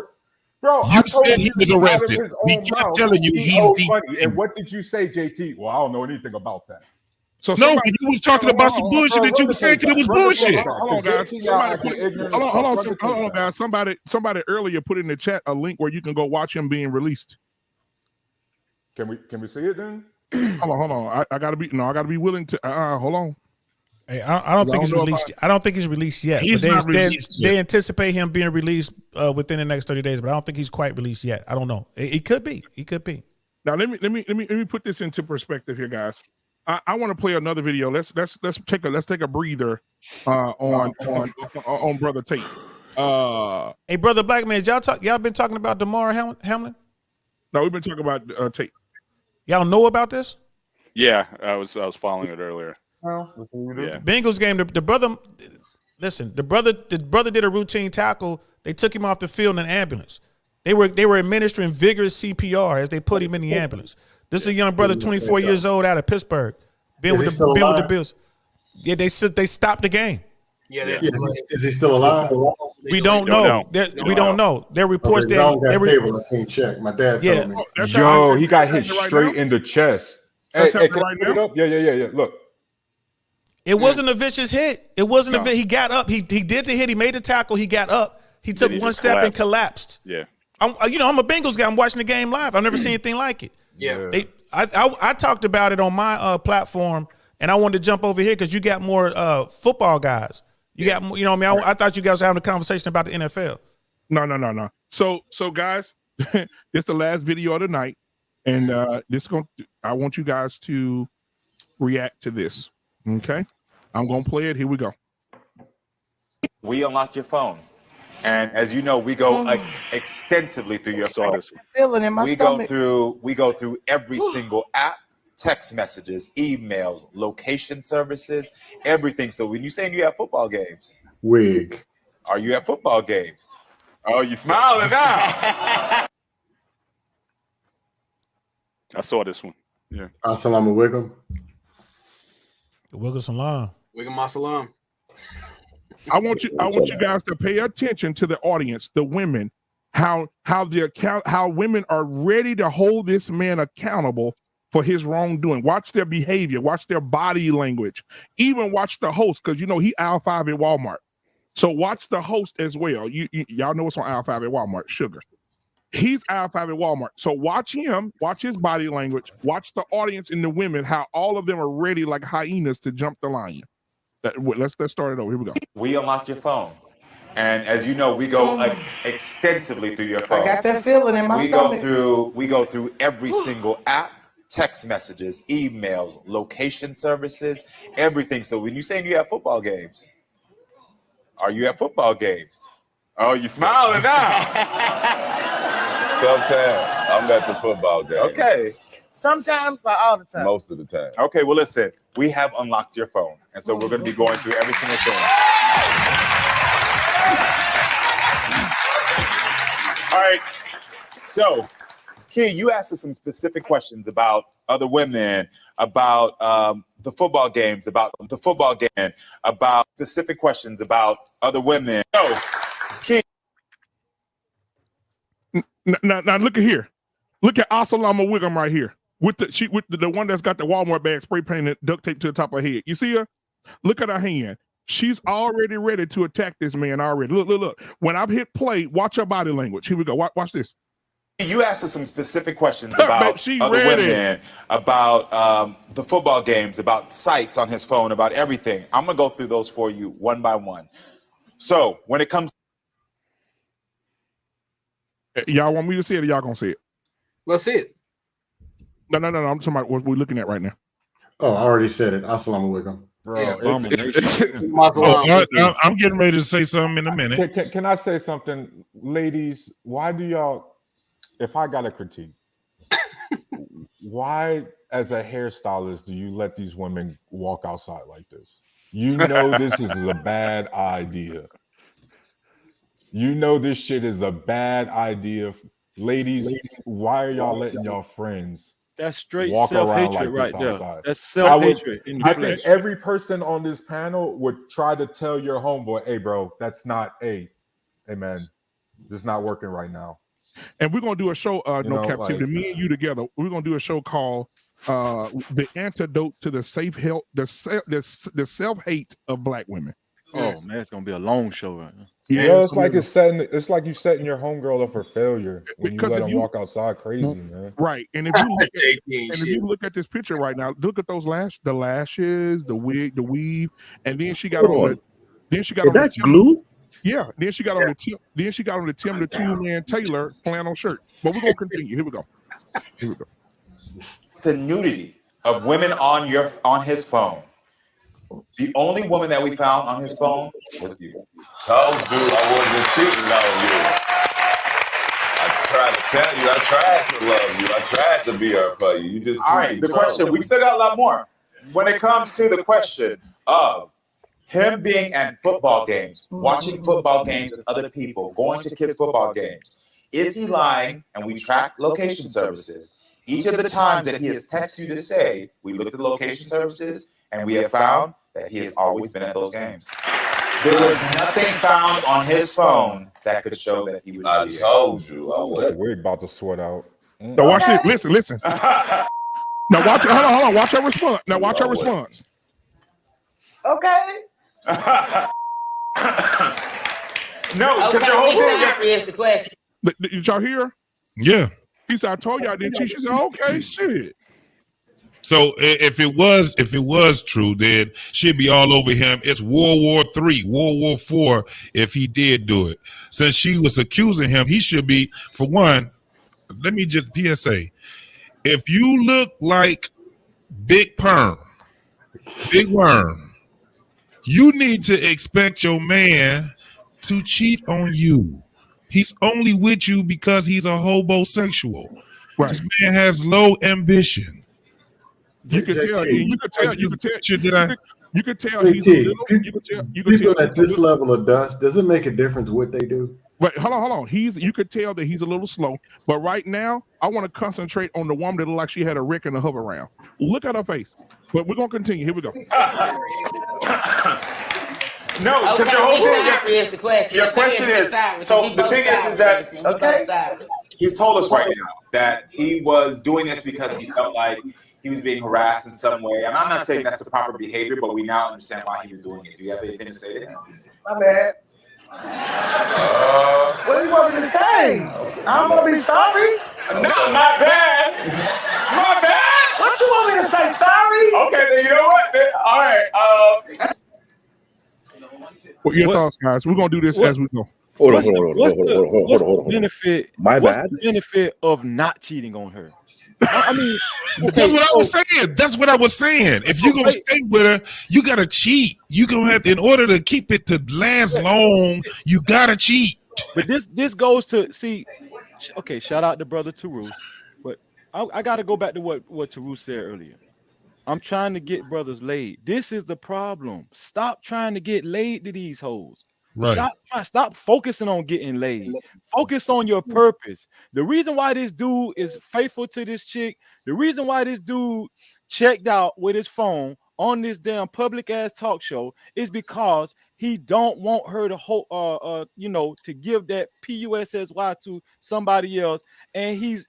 Bro, You I told said he you was out of arrested. his We own kept mouth, telling you he he's owed the. money. And what did you say, JT? Well, I don't know anything about that. So No, you was talking about some bullshit that you were saying because it was bullshit. Hold on, guys. Hold on, guys. Somebody earlier put in the chat a link where you can go watch him being released. Can we see it then? Hold on. I gotta be willing to. Hold on. Hey, I don't think he's released. I don't think he's released yet. He's not released yet. They anticipate him being released within the next 30 days, but I don't think he's quite released yet. I don't know. It could be. He could be. Now let me put this into perspective here, guys. I want to play another video. Let's take a breather on Brother Tate. Hey, Brother Black Man, y'all been talking about DeMar Hamlin? No, we've been talking about Tate. Y'all know about this? Yeah, I was following it earlier. Well, Yeah. Bengals game. The brother. Listen, the brother did a routine tackle. They took him off the field in an ambulance. They were administering vigorous CPR as they put him in the ambulance. This is a young brother, 24 years old, out of Pittsburgh, been with the Bills. Yeah, they stopped the game. Yeah. Is he still alive? We don't know. We don't know. There are reports that I can't check. My dad told me. Yo, he got hit straight in the chest. Hey, can right I put it up? Yeah. Look. It wasn't a vicious hit. It wasn't a He got up. He did the hit. He made the tackle. He got up. He took one step and collapsed. Yeah. I'm a Bengals guy. I'm watching the game live. I've never seen anything like it. Yeah. I talked about it on my platform, and I wanted to jump over here because you got more football guys. You got, you know what I mean? I thought you guys were having a conversation about the NFL. No. So guys, this is the last video of the night, and I want you guys to react to this. Okay, I'm gonna play it. Here we go. We unlock your phone, and as you know, we go extensively through your phone. Feeling in my stomach. We go through every single app, text messages, emails, location services, everything. So when you're saying you have football games, wig, are you at football games? Oh, you smiling now? I saw this one. Yeah. Assalamu alaikum. Wiggle salam. Wiggle my salam. I want you guys to pay attention to the audience, the women, how women are ready to hold this man accountable for his wrongdoing. Watch their behavior, watch their body language, even watch the host, because he aisle 5 at Walmart. So watch the host as well. Y'all know what's on aisle 5 at Walmart, Sugar. He's aisle 5 at Walmart. So watch him, watch his body language, watch the audience and the women, how all of them are ready like hyenas to jump the lion. Let's start it over. Here we go. We unlock your phone, and as you know, we go extensively through your phone. I got that feeling in my stomach. We go through every single app, text messages, emails, location services, everything. So when you're saying you have football games, are you at football games? Oh, you smiling now? Sometimes I'm at the football game. Okay. Sometimes or all the time? Most of the time. Okay, well, listen, we have unlocked your phone. And so we're going to be going through every single thing. All right. So, Key, you asked us some specific questions about other women, about the football games, about specific questions about other women. So, Key. Now look at here. Look at Assalamu Wiggum right here. With the one that's got the Walmart bag spray painted duct tape to the top of her head. You see her? Look at her hand. She's already ready to attack this man already. Look. When I've hit play, watch her body language. Here we go. Watch this. You asked us some specific questions about other women, about the football games, about sites on his phone, about everything. I'm going to go through those for you one by one. So when it comes... Y'all want me to say it or y'all going to say it? Let's see it. No. I'm talking about what we're looking at right now. Oh, I already said it. Assalamu alaikum. Bro, Yeah. I'm getting ready to say something in a minute. Can I say something, ladies? Why do y'all? If I got a critique, why, as a hairstylist, do you let these women walk outside like this? You know this is a bad idea. You know this shit is a bad idea, ladies. Why are y'all letting y'all friends? That's straight Walk around self-hatred like right this there. outside. That's self-hatred in the I flesh. think every person on this panel would try to tell your homeboy, "Hey, bro, that's not hey man, this is not working right now." And we're gonna do a show, No Captivity. like- Me and you together. We're gonna do a show called "The Antidote to the Safe Help, the Self Hate of Black Women." Oh man, it's gonna be a long show right now. Yeah, it's like you setting your homegirl up for failure when Because you let if them you- walk outside crazy, man. Right. And if you look at this picture right now, look at those the lashes, the wig, the weave, and then she got on that's glue. Yeah, then she got on the Tim. Then she got on the Tim the Two-Man Taylor flannel shirt. But we're gonna continue. Here we go. It's the nudity of women on his phone. The only woman that we found on his phone was you. Told you I wasn't cheating on you. I tried to tell you. I tried to love you. I tried to be there for you. You just All right. The question. We still got a lot more. When it comes to the question of him being at football games, watching football games with other people, going to kids' football games, is he lying? And we track location services. Each of the times that he has texted you to say, we looked at the location services, and we have found that he has always been at those games. There was nothing found on his phone that could show that he was cheating. I told you. I was. That wig about to sweat out. Now watch it. Listen. Now watch it. Hold on. Watch her response. Now watch her response. Okay. No, Okay, sorry is the question. Did y'all hear? Yeah. He said, "I told you I didn't cheat." She said, "Okay, shit." So if it was true, then she'd be all over him. It's World War III, World War IV if he did do it. Since she was accusing him, he should be, for one, let me just PSA. If you look like Big Perm, Big Worm, you need to expect your man to cheat on you. He's only with you because he's a homosexual. Right. This man has low ambition. You could tell. You could tell. You could tell he's a JT, little. You could people tell at this level of dust, does it make a difference what they do? Wait, hold on. You could tell that he's a little slow. But right now, I want to concentrate on the woman that looked like she had a wreck in the hover round. Look at her face. But we're gonna continue. Here we go. No, because Okay, your whole thing. sorry is the question. Your question is. So the thing is that he's told us right now that he was doing this because he felt like he was being harassed in some way. And I'm not saying that's the proper behavior, but we now understand why he was doing it. Do you have anything to say to him? My bad. What do you want me to say? I'm gonna be sorry. Not my bad. My bad. What you want me to say? Sorry. Okay, then you know what? All right. What your thoughts, guys? We're gonna do this as we go. What's the benefit? My what's bad. the benefit of not cheating on her? I mean, That's what I was saying. That's what I was saying. If you're gonna stay with her, you gotta cheat. You gonna have to, in order to keep it to last long, you gotta cheat. But this goes to see. Okay, shout out to brother Tarus, but I got to go back to what Tarus said earlier. I'm trying to get brothers laid. This is the problem. Stop trying to get laid to these hoes. Right. Stop focusing on getting laid. Focus on your purpose. The reason why this dude is faithful to this chick, the reason why this dude checked out with his phone on this damn public ass talk show is because he don't want her to to give that PUSSY to somebody else, and he's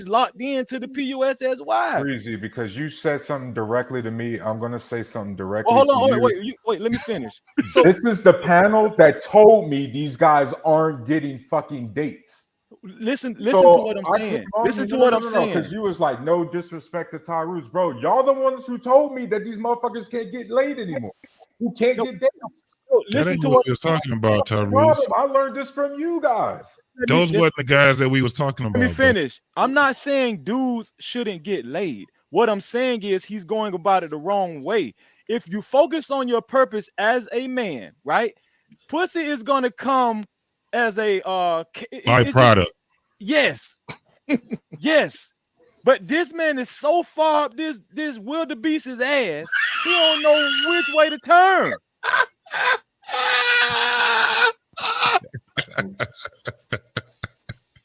locked into the PUSSY. Crazy, because you said something directly to me. I'm gonna say something directly. Hold to on, you. wait. Let me finish. So This is the panel that told me these guys aren't getting fucking dates. listen to what I'm saying. Listen to what I'm saying. Because you was like, no disrespect to Tyrus, bro. Y'all the ones who told me that these motherfuckers can't get laid anymore. Who can't get dates. That ain't what we was talking about, Tyrese. I learned this from you guys. Those weren't the guys that we was talking about. Let me finish. I'm not saying dudes shouldn't get laid. What I'm saying is he's going about it the wrong way. If you focus on your purpose as a man, right? Pussy is gonna come as a byproduct. Yes. Yes. But this man is so far up this wildebeest's ass, he don't know which way to turn.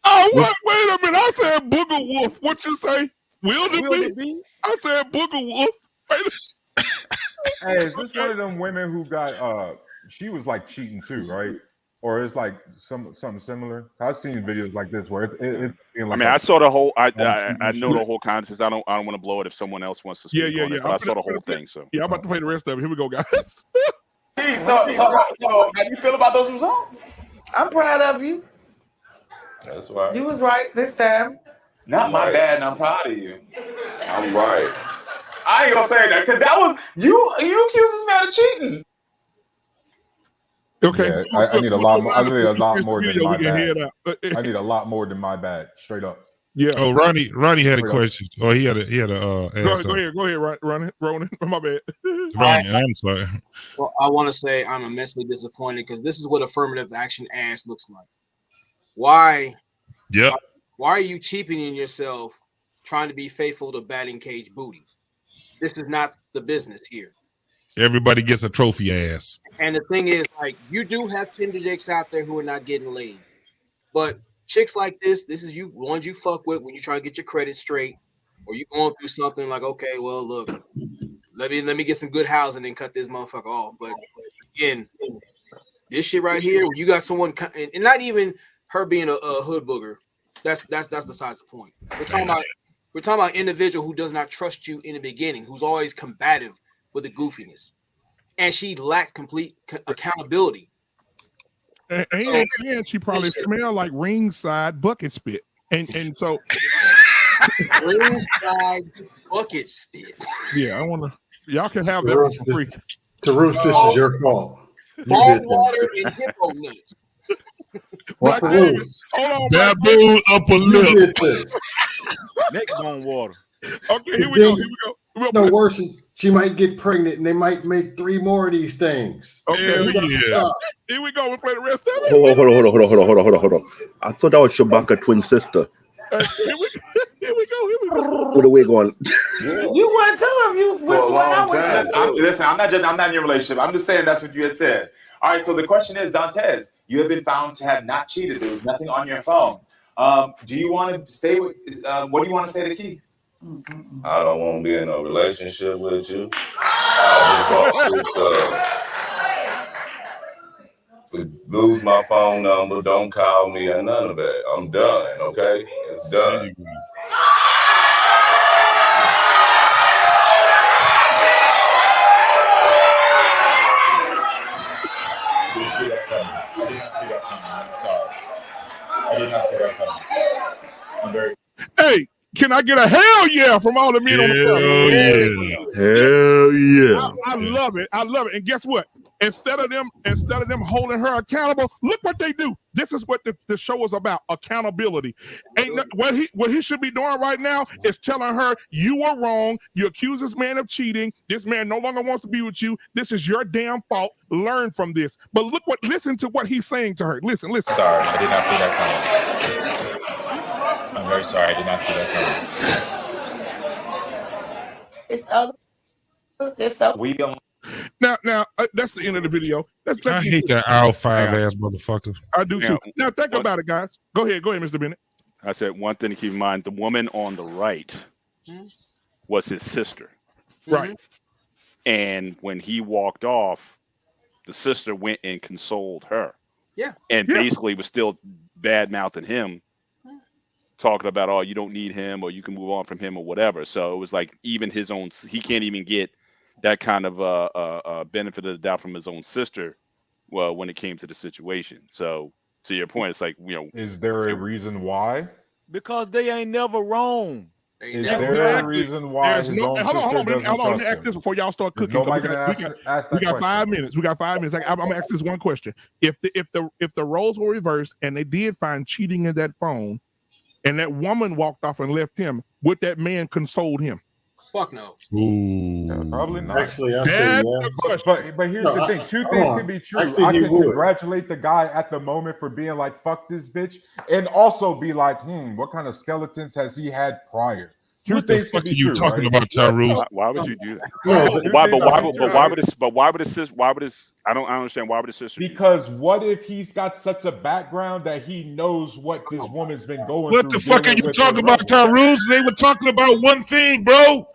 Oh, wait a minute. I said booger wolf. What you say? Wildebeest? I said booger wolf. Hey, is this one of them women who got she was like cheating too, right? Or it's like something similar. I've seen videos like this where it's like I mean, I saw the whole. I know the whole context. I don't want to blow it if someone else wants to speak on it. But I saw the whole thing. So yeah, I'm about to play the rest of it. Here we go, guys. So how do you feel about those results? I'm proud of you. That's right. You was right this time. Not my bad, and I'm proud of you. I'm right. I ain't gonna say that because that was you accused this man of cheating. Okay. Yeah, I need a lot more. I need a lot more than my bad. I need a lot more than my bad. Straight up. Yeah. Oh, Ronnie had a question. Oh, he had a answer. Go ahead, Ronan. My bad. Ronnie, I'm sorry. Well, I want to say I'm immensely disappointed because this is what affirmative action ass looks like. Why? Yep. Why are you cheapening yourself trying to be faithful to batting cage booty? This is not the business here. Everybody gets a trophy ass. And the thing is, like, you do have Tinder dicks out there who are not getting laid. But chicks like this is you ones you fuck with when you try to get your credit straight, or you going through something like, okay, well, look, let me get some good housing and cut this motherfucker off. But again, this shit right here, when you got someone, and not even her being a hood booger, that's besides the point. We're talking about an individual who does not trust you in the beginning, who's always combative with the goofiness, and she lacked complete accountability. And she probably smelled like ringside bucket spit, and so ringside bucket spit. Yeah, I want to. Y'all can have that one for free. Tarus, this is your fault. Bald water and hippo nuts. Hold on, baboon upper lip. Neck bone water. Okay, here we go. No worse is she might get pregnant and they might make 3 more of these things. Okay, here we go. We'll play the rest of it. Hold on. I thought that was Shabaka twin sister. Here we go. Where the wig on? You went too if you was with For a the one I long went time. to. Listen, I'm not in your relationship. I'm just saying that's what you had said. All right, so the question is, Dantes, you have been found to have not cheated. There was nothing on your phone. Do you want to say what do you want to say to Keith? I don't want to be in a relationship with you. I lose my phone number. Don't call me or none of that. I'm done. Okay, it's done. I did not see that coming. I'm very. Hey, can I get a hell yeah from all the men on the phone? Hell yeah! I love it. I love it. And guess what? Instead of them holding her accountable, look what they do. This is what the show is about: accountability. What he should be doing right now is telling her, "You are wrong. You accuse this man of cheating. This man no longer wants to be with you. This is your damn fault. Learn from this." But listen to what he's saying to her. Listen. Sorry, I did not see that coming. I'm very sorry, I did not see that coming. We don't. Now, that's the end of the video. I hate that aisle 5 ass motherfucker. I do too. Now think about it, guys. Go ahead, Mr. Bennett. I said one thing to keep in mind: the woman on the right was his sister, right? And when he walked off, the sister went and consoled her. Yeah, and basically was still bad mouthing him, talking about, "Oh, you don't need him, or you can move on from him, or whatever." So it was like even his own, he can't even get that kind of benefit of the doubt from his own sister. Well, when it came to the situation, so to your point, it's like, is there a reason why? Because they ain't never wrong. Is there a reason why his own sister doesn't trust him? Let me ask this before y'all start cooking. We got 5 minutes. We got 5 minutes. I'm gonna ask this one question: If the roles were reversed and they did find cheating in that phone, and that woman walked off and left him, would that man console him? Fuck no. Ooh. Yeah, probably not. Actually, I say yes. But here's No, the thing. Two hold things on. can be true. Actually, I he can would. congratulate the guy at the moment for being like, fuck this bitch. And also be like, what kind of skeletons has he had prior? Two What the things fuck can are be you true, talking right? about, Tyrus? Why would you do that? No, Why would his I don't understand. Why would his sister? Because what if he's got such a background that he knows what this woman's been going What through? the fuck are dealing you with talking her about, brother? Tyrus? They were talking about one thing, bro.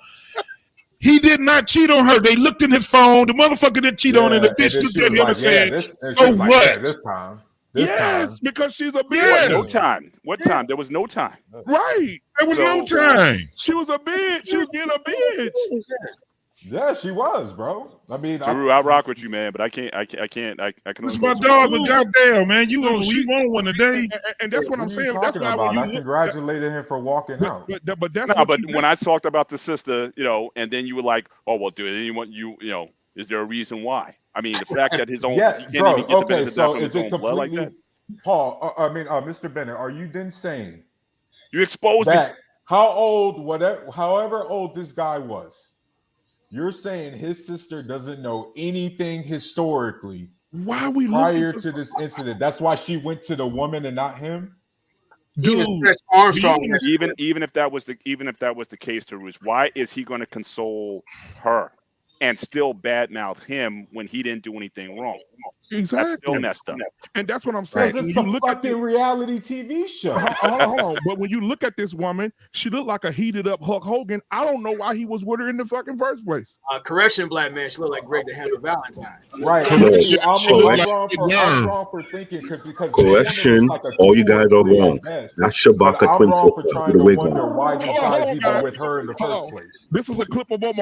He did not cheat on her. They looked in his phone. The motherfucker didn't cheat on her. The And bitch then looked she at was him like, and said, this, and she so was like, what? this time. Yes, because she's a bitch. Yes. No time. What time? There was no time. Right. There was no time. She was a bitch. She was being a bitch. Yeah, she was, bro. I mean, Drew, I rock with you, man, but I can. This my dog, but goddamn, man, you want one today? And that's what I'm What are you saying. That's talking why about? when I you congratulated him for walking out. but that's No, but when I talked about the sister, and then you were like, "Oh, well, do anyone is there a reason why?" I mean, the fact that his own he can't even get the benefit of the doubt from his own blood like that. Paul, Mr. Bennett, are you then saying you exposed that however old this guy was, you're saying his sister doesn't know anything historically why are we prior to this incident? That's why she went to the woman and not him. Dude, even if that was the case, Tarus, why is he going to console her and still badmouth him when he didn't do anything wrong? Exactly. That's still messed up. And that's what I'm saying. Because it's When a you look at fucking reality TV show. hold on. But when you look at this woman, she looked like a heated up Hulk Hogan. I don't know why he was with her in the fucking first place. Correction, black man. She looked like Greg the Hammer Valentine. Right. Correction. I'm wrong for thinking because Correction. All you guys are wrong. That's Shabaka I'm twin wrong for sister trying with a to wig wonder on. why this guy's even with her in the first place. This is a clippable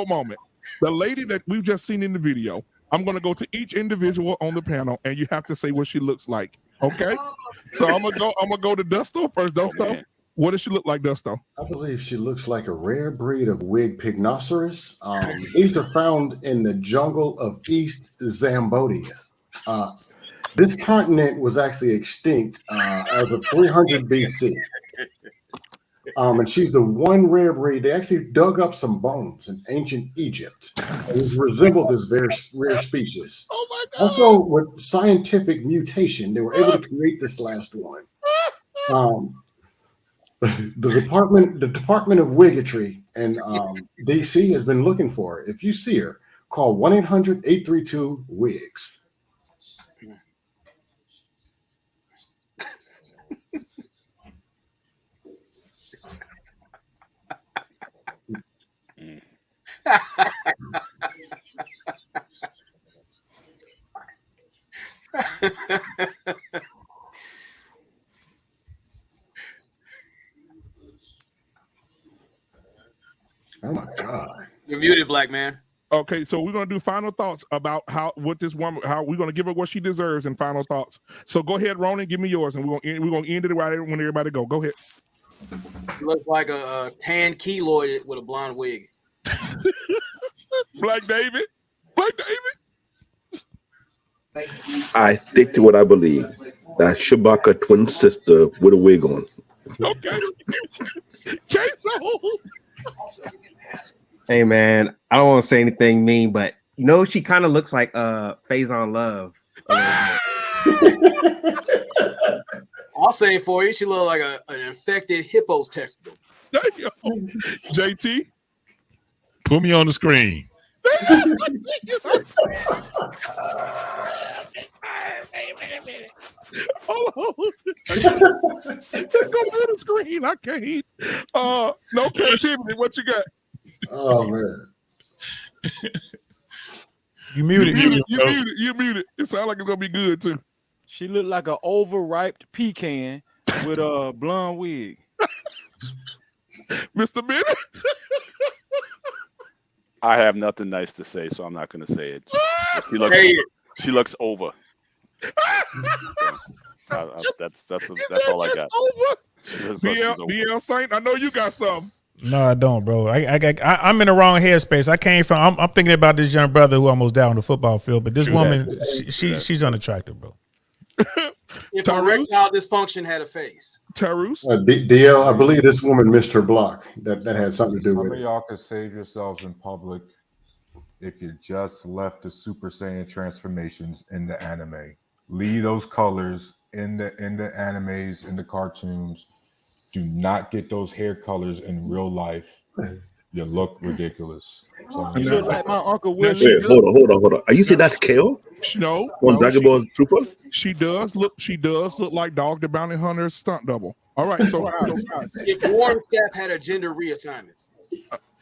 moment. The lady that we've just seen in the video, I'm going to go to each individual on the panel, and you have to say what she looks like. Okay? So I'm gonna go to Dusto first. Dusto, what does she look like, Dusto? I believe she looks like a rare breed of wig pygnoceros. These are found in the jungle of East Zambodia. This continent was actually extinct as of 300 BC. And she's the one rare breed. They actually dug up some bones in ancient Egypt. It resembled this very rare species. Oh my God. Also, with scientific mutation, they were able to create this last one. The Department of Wiggetry in DC has been looking for her. If you see her, call 1-800-832-WIGS. Oh my God. You're muted, black man. Okay, so we're gonna do final thoughts about how we're gonna give her what she deserves and final thoughts. So go ahead, Ronan, give me yours, and we're gonna end it right when everybody go. Go ahead. You look like a tan keloid with a blonde wig. Black David. I stick to what I believe. That Shabaka twin sister with a wig on. Okay. Queso. Hey man, I don't want to say anything mean, but she kind of looks like Faison Love. I'll say it for you. She look like an infected hippo's testicle. JT. Put me on the screen. Hold on. Let's go to the screen. I can't. No creativity. What you got? Oh man. You muted. You muted. It sounds like it's gonna be good too. She looked like an overripe pecan with a blonde wig. Mr. Bennett. I have nothing nice to say, so I'm not going to say it. She looks over. That's all I got. BL Saint, I know you got something. No, I don't, bro. I'm in the wrong headspace. I'm thinking about this young brother who almost died on the football field, but this woman, she's unattractive, bro. If Tyrus? erectile dysfunction had a face. Tyrus? DL, I believe this woman missed her block. That had something to do Some with of it. y'all could save yourselves in public if you just left the Super Saiyan transformations in the anime. Leave those colors in the animes, in the cartoons. Do not get those hair colors in real life. You look ridiculous. So, You look like my Uncle Now, Willie. Wait, hold on. Are you saying that's Kale? No, On Dragon Ball Super? She does look like Dog the Bounty Hunter's stunt double. All right, so If Warren Sapp had a gender reassignment.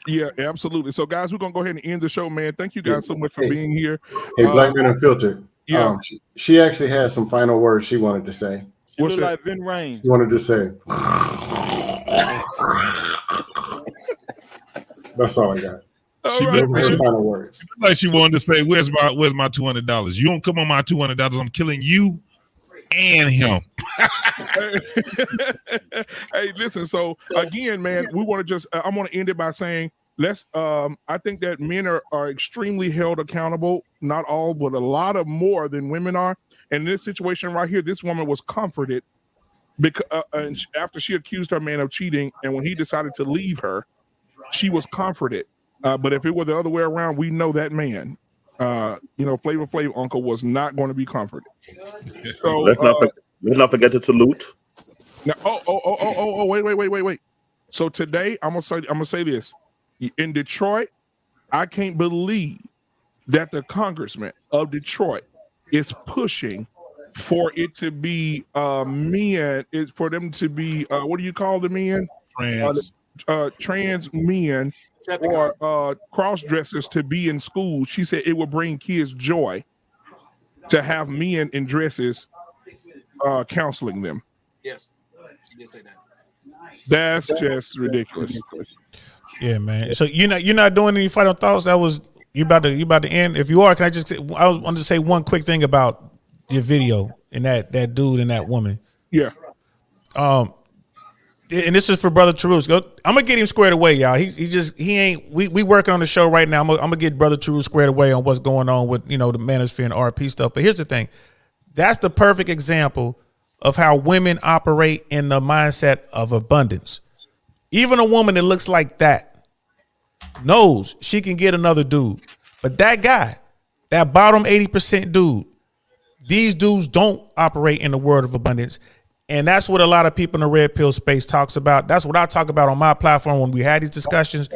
yeah, absolutely. So guys, we're gonna go ahead and end the show, man. Thank you guys so much for being here. Hey, Black Man Unfiltered. Yeah. She actually has some final words she wanted to say. She look like Vin Rain. She wanted to say. That's all I got. She Those were her final words. like she wanted to say, "Where's my $200? You don't come on my $200. I'm killing you and him." Hey, listen. So again, man, we want to just. I want to end it by saying, let's. I think that men are extremely held accountable. Not all, but a lot of more than women are. And in this situation right here, this woman was comforted because after she accused her man of cheating, and when he decided to leave her, she was comforted. But if it were the other way around, we know that man, Flavor Flav uncle was not going to be comforted. So Let's not forget to salute. Now, wait. So today, I'm gonna say this. In Detroit, I can't believe that the congressman of Detroit is pushing for it to be men. Is for them to be what do you call the men? Trans men or cross dressers to be in school. She said it would bring kids joy to have men in dresses counseling them. Yes, she did say that. That's just ridiculous. Yeah, man. So you're not doing any final thoughts. That was you about to end. If you are, can I just wanted to say one quick thing about your video and that dude and that woman. Yeah. And this is for Brother Tarus. I'm gonna get him squared away, y'all. He ain't. We working on the show right now. I'm gonna get Brother Tarus squared away on what's going on with the manosphere and RP stuff. But here's the thing. That's the perfect example of how women operate in the mindset of abundance. Even a woman that looks like that knows she can get another dude. But that guy, that bottom 80% dude, these dudes don't operate in the world of abundance. And that's what a lot of people in the red pill space talks about. That's what I talk about on my platform when we had these discussions.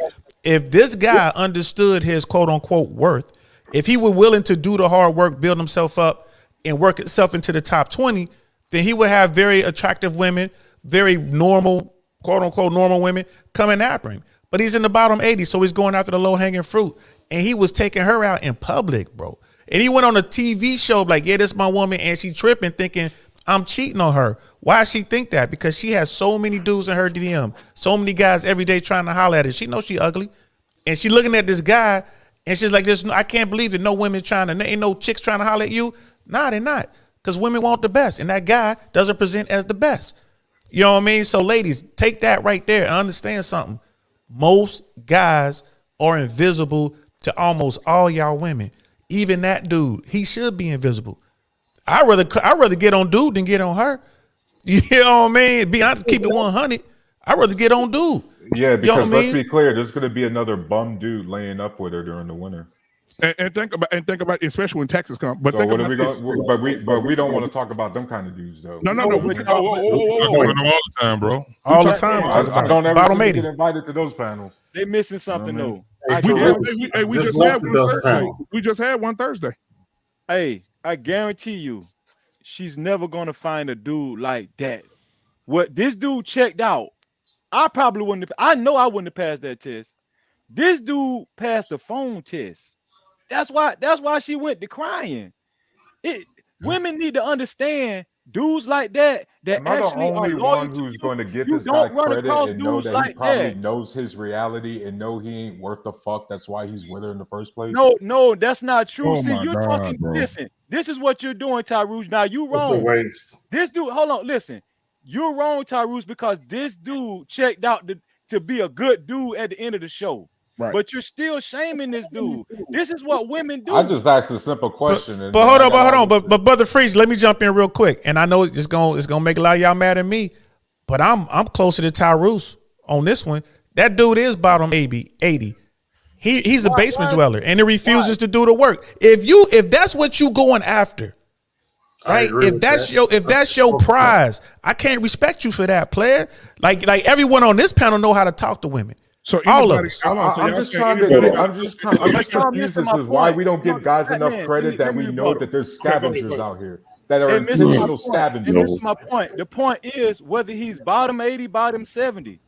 If this guy understood his quote unquote worth, if he were willing to do the hard work, build himself up and work himself into the top 20, then he would have very attractive women, very normal, quote unquote, normal women coming after him. But he's in the bottom 80, so he's going after the low hanging fruit. And he was taking her out in public, bro. And he went on a TV show like, yeah, this is my woman. And she tripping thinking I'm cheating on her. Why she think that? Because she has so many dudes in her DM, so many guys every day trying to holler at her. She knows she ugly. And she looking at this guy and she's like, I can't believe that no women ain't no chicks trying to holler at you. Nah, they're not. Because women want the best. And that guy doesn't present as the best. You know what I mean? So ladies, take that right there and understand something. Most guys are invisible to almost all y'all women. Even that dude, he should be invisible. I'd rather get on dude than get on her. You know what I mean? Be honest, keep it 100. I'd rather get on dude. Yeah, because you know let's be clear, there's going to be another bum dude laying up with her during the winter. And think about especially when Texas comes. But So think what about are we this. but we don't want to talk about them kind of dudes though. No. All the time, bro. All the time. I don't ever Bottom seem to 80. get invited to those panels. They missing something though. We just had one Thursday. Hey, I guarantee you, she's never gonna find a dude like that. What this dude checked out, I probably wouldn't have. I know I wouldn't have passed that test. This dude passed the phone test. That's why she went to crying. Women need to understand dudes like that Am I actually the only are loyal one who's you. going to give You this guy don't run credit across and know dudes that he like probably that. knows his reality and know he ain't worth the fuck? That's why he's with her in the first place. No, that's not true. Oh See, my you're God, talking. bro. Listen, this is what you're doing, Tyrus. Now you It's a wrong. waste. This dude, hold on, listen. You're wrong, Tyrus, because this dude checked out to be a good dude at the end of the show. Right. But you're still shaming this dude. This is what women do. I just asked a simple question. But hold on. But Brother Freeze, let me jump in real quick. And I know it's gonna make a lot of y'all mad at me, but I'm closer to Tyrus on this one. That dude is bottom 80. He's a basement dweller, and he refuses to do the work. If that's what you going after, right? If that's your prize, I can't respect you for that, player. Like everyone on this panel know how to talk to women. So all of us. I'm just confused as to why we don't give guys enough credit that we know that there's scavengers out here that are intentional scavengers. This is my point. The point is whether he's bottom 80, bottom 70.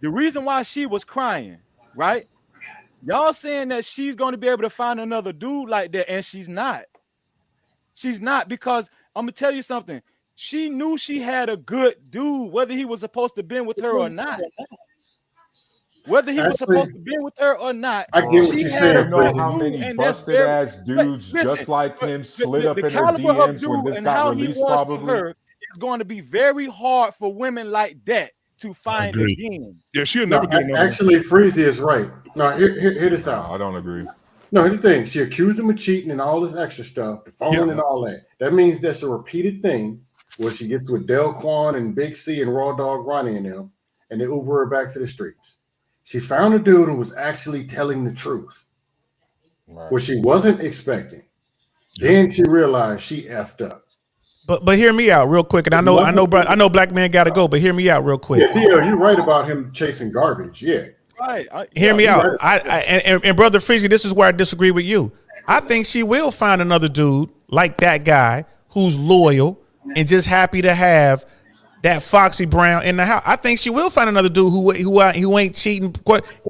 The reason why she was crying, right? Y'all saying that she's going to be able to find another dude like that, and she's not. She's not, because I'm gonna tell you something. She knew she had a good dude, whether he was supposed to be with her or not. Whether he was supposed to be with her or not. I get what you're saying. You know how many busted ass dudes just like him slid up in her DMs when this got released? Probably it's going to be very hard for women like that to find again. Yeah, she'll never get another. Actually, Freezy is right. No, hear this out. I don't agree. No, here's the thing. She accused him of cheating and all this extra stuff, the phone and all that. That means that's a repeated thing where she gets with Del Quan and Big C and Raw Dog Ronnie and them, and they Uber her back to the streets. She found a dude who was actually telling the truth, which she wasn't expecting. Then she realized she effed up. But hear me out real quick, and I know black man got to go, but hear me out real quick. Yeah, you're right about him chasing garbage. Yeah. Right. Hear me out. And Brother Freezy, this is where I disagree with you. I think she will find another dude like that guy who's loyal and just happy to have that Foxy Brown in the house. I think she will find another dude who ain't cheating.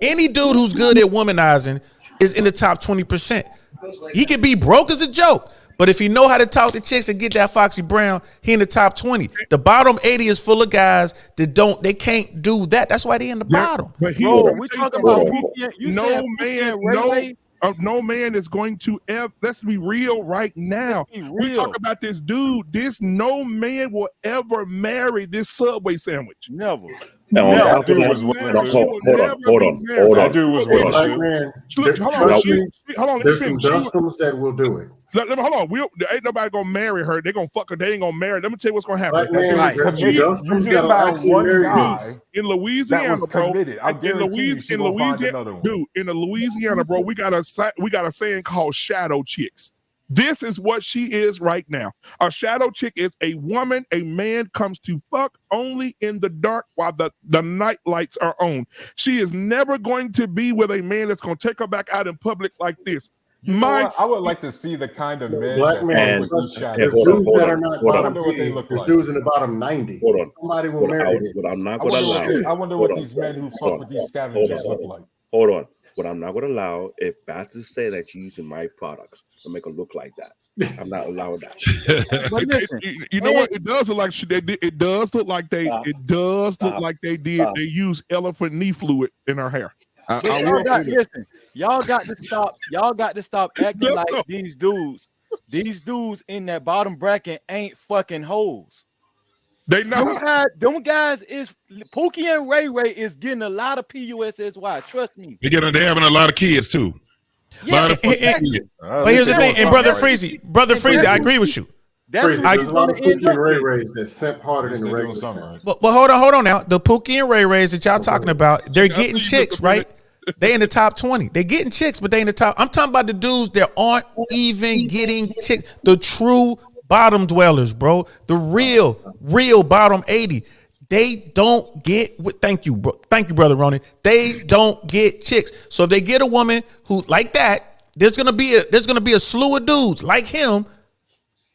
Any dude who's good at womanizing is in the top 20%. He could be broke as a joke, but if he know how to talk to chicks and get that Foxy Brown, he in the top 20. The bottom 80 is full of guys that they can't do that. That's why they in the bottom. But we talking about no man is going to ever. Let's be real right now. We talk about this dude. No man will ever marry this Subway sandwich. Never. Hold on. There's some Dustums that will do it. Hold on. Ain't nobody gonna marry her. They're gonna fuck her. They ain't gonna marry. Let me tell you what's gonna happen. You just found one guy in Louisiana, that was committed. I guarantee you she gonna find another one. Dude, in the Louisiana, bro, we got a saying called shadow chicks. This is what she is right now. A shadow chick is a woman a man comes to fuck only in the dark while the night lights are on. She is never going to be with a man that's gonna take her back out in public like this. I would like to see the kind of men black men with these shadows. There's dudes that are not bottom 80. There's dudes in the bottom 90. Somebody will marry this. What I'm not going to allow. I wonder what these men who fuck with these scavengers look like. Hold on. What I'm not going to allow is Baptist to say that you're using my products to make her look like that. I'm not allowing that. You know what? It does look like it does look like they. It does look like they did. They used elephant knee fluid in her hair. Y'all got to stop acting like these dudes in that bottom bracket ain't fucking hoes. They know them guys is Pookie and Ray Ray is getting a lot of PUSSY. Trust me. They're having a lot of kids too. Yeah, but here's the thing, and Brother Freezy, I agree with you. There's a lot of Pookie and Ray Rays that simp harder than the regular simp. But hold on now. The Pookie and Ray Rays that y'all talking about, they're getting chicks, right? They in the top 20. They getting chicks, but they in the top. I'm talking about the dudes that aren't even getting chicks. The true bottom dwellers, bro. The real bottom 80. They don't get. Thank you, bro. Thank you, brother Ronan. They don't get chicks. So if they get a woman who like that, there's gonna be a slew of dudes like him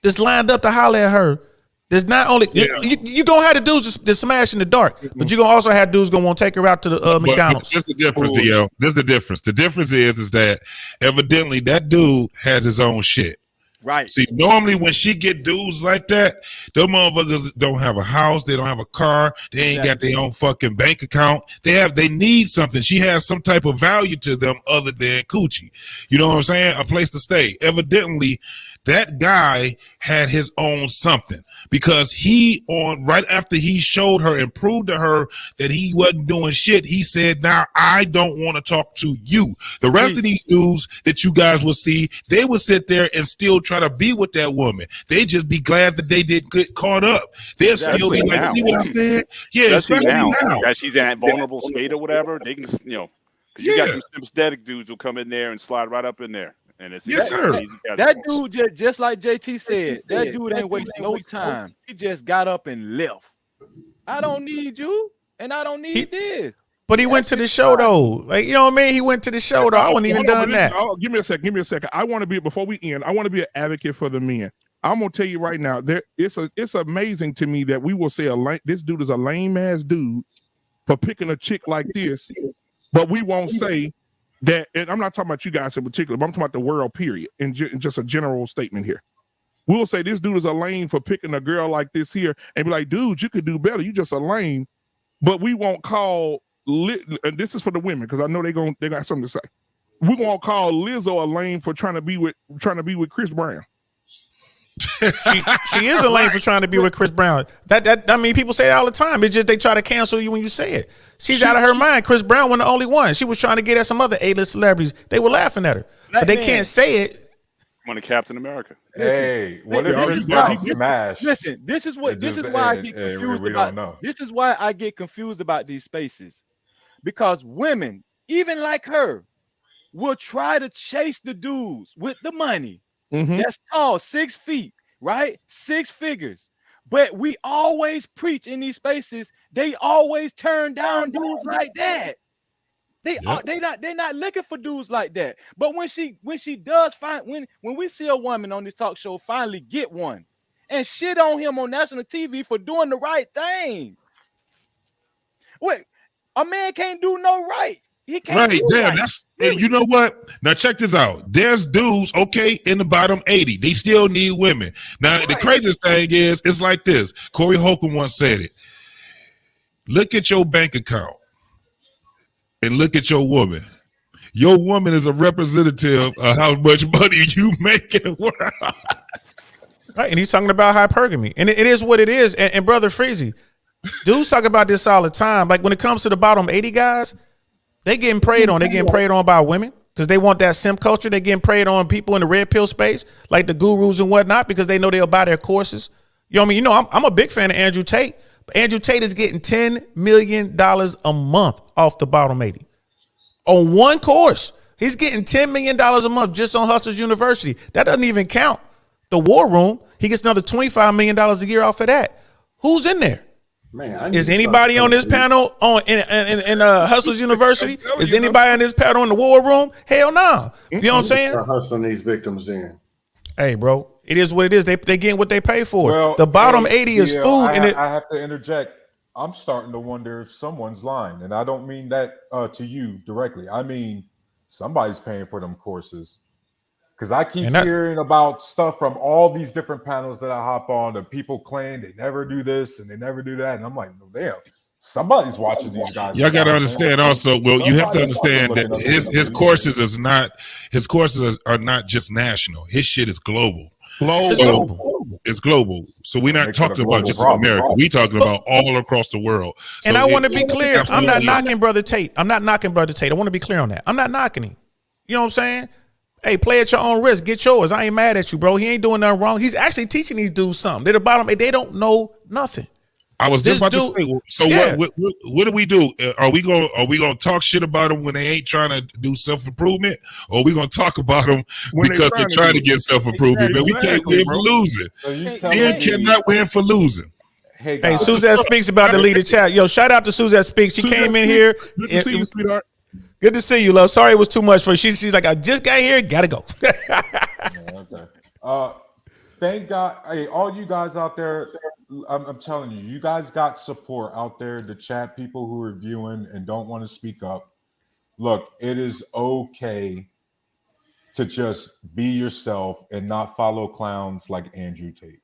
that's lined up to holler at her. There's not only you gonna have the dudes that smash in the dark, but you gonna also have dudes gonna want to take her out to the McDonald's. That's the difference, Theo. That's the difference. The difference is that evidently that dude has his own shit. Right. See, normally when she get dudes like that, them motherfuckers don't have a house, they don't have a car, they ain't got their own fucking bank account. They need something. She has some type of value to them other than coochie. You know what I'm saying? A place to stay. Evidently, that guy had his own something, because he right after he showed her and proved to her that he wasn't doing shit, he said, now I don't want to talk to you. The rest of these dudes that you guys will see, they will sit there and still try to be with that woman. They just be glad that they didn't get caught up. They'll still be like, see what I said? Yeah, especially now. That she's in that vulnerable state or whatever. They can, you know, because you got some sympathetic dudes who come in there and slide right up in there. And it's yes, sir. That dude, just like JT said, that dude ain't wasting no time. He just got up and left. I don't need you, and I don't need this. But he went to the show though. Like, you know what I mean? He went to the show though. I wasn't even done that. Give me a second. Give me a second. I want to be, before we end, I want to be an advocate for the men. I'm gonna tell you right now, it's amazing to me that we will say this dude is a lame ass dude for picking a chick like this, but we won't say that. And I'm not talking about you guys in particular, but I'm talking about the world, period, and just a general statement here. We will say this dude is a lame for picking a girl like this here, and be like, dude, you could do better. You just a lame. But we won't call, and this is for the women because I know they got something to say. We won't call Lizzo a lame for trying to be with Chris Brown. She is a lame for trying to be with Chris Brown. I mean, people say it all the time. It's just they try to cancel you when you say it. She's out of her mind. Chris Brown wasn't the only one. She was trying to get at some other A-list celebrities. They were laughing at her, but they can't say it. One of Captain America. Hey, what if Chris Brown smash? Listen, this is why I get confused about. This is why I get confused about these spaces, because women, even like her, will try to chase the dudes with the money. That's tall, 6 feet, right? 6 figures. But we always preach in these spaces, they always turn down dudes like that. They're not looking for dudes like that. But when she does find, when we see a woman on this talk show finally get one and shit on him on national TV for doing the right thing. Wait, a man can't do no right. He can't do damn, right. And you know what? Now check this out. There's dudes, okay, in the bottom 80. They still need women. Now the craziest thing is, it's like this. Corey Holcomb once said it. Look at your bank account and look at your woman. Your woman is a representative of how much money you make in the world. Right, and he's talking about hypergamy, and it is what it is. And Brother Freezy, dudes talk about this all the time. Like when it comes to the bottom 80 guys, they getting preyed on. They getting preyed on by women because they want that simp culture. They getting preyed on people in the red pill space, like the gurus and whatnot, because they know they'll buy their courses. You know what I mean? You know, I'm a big fan of Andrew Tate. But Andrew Tate is getting $10 million a month off the bottom 80 on one course. He's getting $10 million a month just on Hustlers University. That doesn't even count the War Room. He gets another $25 million a year off of that. Who's in there? Man, is anybody on this panel in Hustlers University? Is anybody on this panel in the War Room? Hell no. You know what I'm saying? Hustling these victims in. Hey, bro, it is what it is. They getting what they pay for. Well, the bottom 80 is food. I have to interject. I'm starting to wonder if someone's lying, and I don't mean that to you directly. I mean somebody's paying for them courses. Because I keep hearing about stuff from all these different panels that I hop on, and people claim they never do this and they never do that. And I'm like, no, damn, somebody's watching these guys. Y'all got to understand also, well, you have to understand that his courses are not just national. His shit is global. It's global. So we're not talking about just America. We're talking about all across the world. And I want to be clear. I'm not knocking Brother Tate. I want to be clear on that. I'm not knocking him. You know what I'm saying? Hey, play at your own risk. Get yours. I ain't mad at you, bro. He ain't doing nothing wrong. He's actually teaching these dudes something. They're the bottom. They don't know nothing. I was just about to say. So what do we do? Are we gonna talk shit about them when they ain't trying to do self improvement, or are we gonna talk about them because they're trying to get self improvement? But we can't win for losing. Men cannot win for losing. Hey, Suzette Speaks about to lead the chat. Yo, shout out to Suzette Speaks. She came in here. Good to see you, sweetheart. Good to see you, love. Sorry it was too much for you. She's like, I just got here, gotta go. Okay. Thank God. Hey, all you guys out there, I'm telling you, you guys got support out there. The chat people who are viewing and don't want to speak up. Look, it is okay to just be yourself and not follow clowns like Andrew Tate.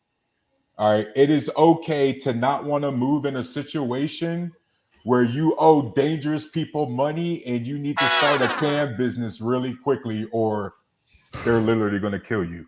All right. It is okay to not want to move in a situation where you owe dangerous people money and you need to start a cam business really quickly, or they're literally going to kill you.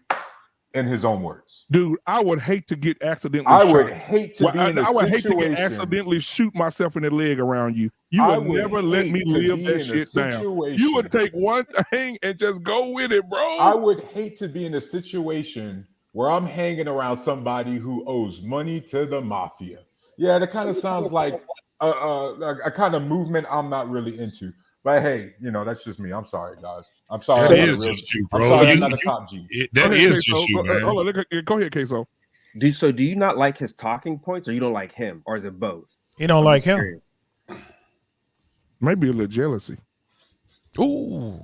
in his own words. Dude, I would hate to get accidentally I shot. would hate to be in a I would hate to get situation. accidentally shoot myself in the leg around you. You I would would never let me hate to live be that in a shit down. situation. You would take one thing and just go with it, bro. I would hate to be in a situation where I'm hanging around somebody who owes money to the mafia. Yeah, that kind of sounds like a kind of movement I'm not really into. But hey, you know, that's just me. I'm sorry, guys. I'm sorry. That is just you, bro. I'm sorry, I'm not a top G. That ahead, is Queso. just you, man. Hold on, go ahead, Queso. Do you not like his talking points, or you don't like him, or is it both? You don't like him. Curious. Maybe a little jealousy. Ooh.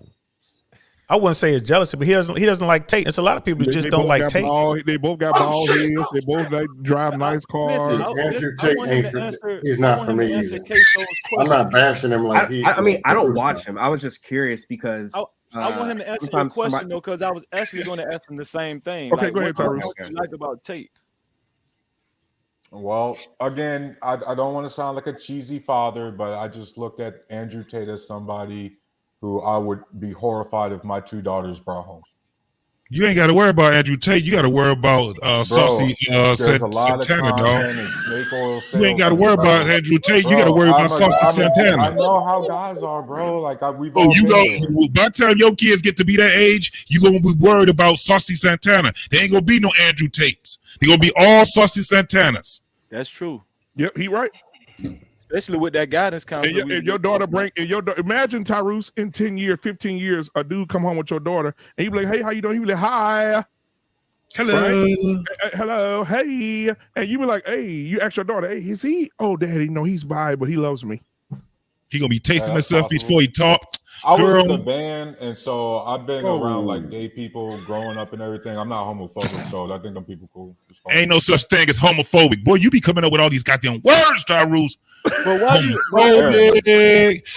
I wouldn't say it's jealousy, but he doesn't like Tate. There's a lot of people who just don't like Tate. They both got bald heads. They both like drive nice cars. Andrew Tate ain't he's not for me either. I'm not bashing him like he. I mean, I don't watch him. I was just curious because I want him to answer your question though, because I was actually going to ask him the same thing. Okay, like, go ahead, Tyrese. What you like about Tate? Well, again, I don't want to sound like a cheesy father, but I just looked at Andrew Tate as somebody who I would be horrified if my two daughters brought home. You ain't got to worry about Andrew Tate. You got to worry about Saucy Santana, dog. You ain't got to worry about Andrew Tate. You got to worry about Saucy Santana. I know how guys are, bro. Like we've all you been go there. by the time your kids get to be that age, you gonna be worried about Saucy Santana. There ain't gonna be no Andrew Tates. They gonna be all Saucy Santanas. That's true. Yep, he right. Especially with that guidance counselor. If your daughter imagine Tyrese in 10 years, 15 years, a dude come home with your daughter and he be like, hey, how you doing? He be like, hi. Hello. Right? Hello. Hey. And you be like, hey, you ask your daughter, hey, is he? Oh, daddy, no, he's bi, but he loves me. He gonna be tasting himself possible. before he talk. I Girl. was in the band, and so I've been around like gay people growing up and everything. I'm not homophobic, so I think them people cool. Ain't no such thing as homophobic. Boy, you be coming up with all these goddamn words, Tyrese. But why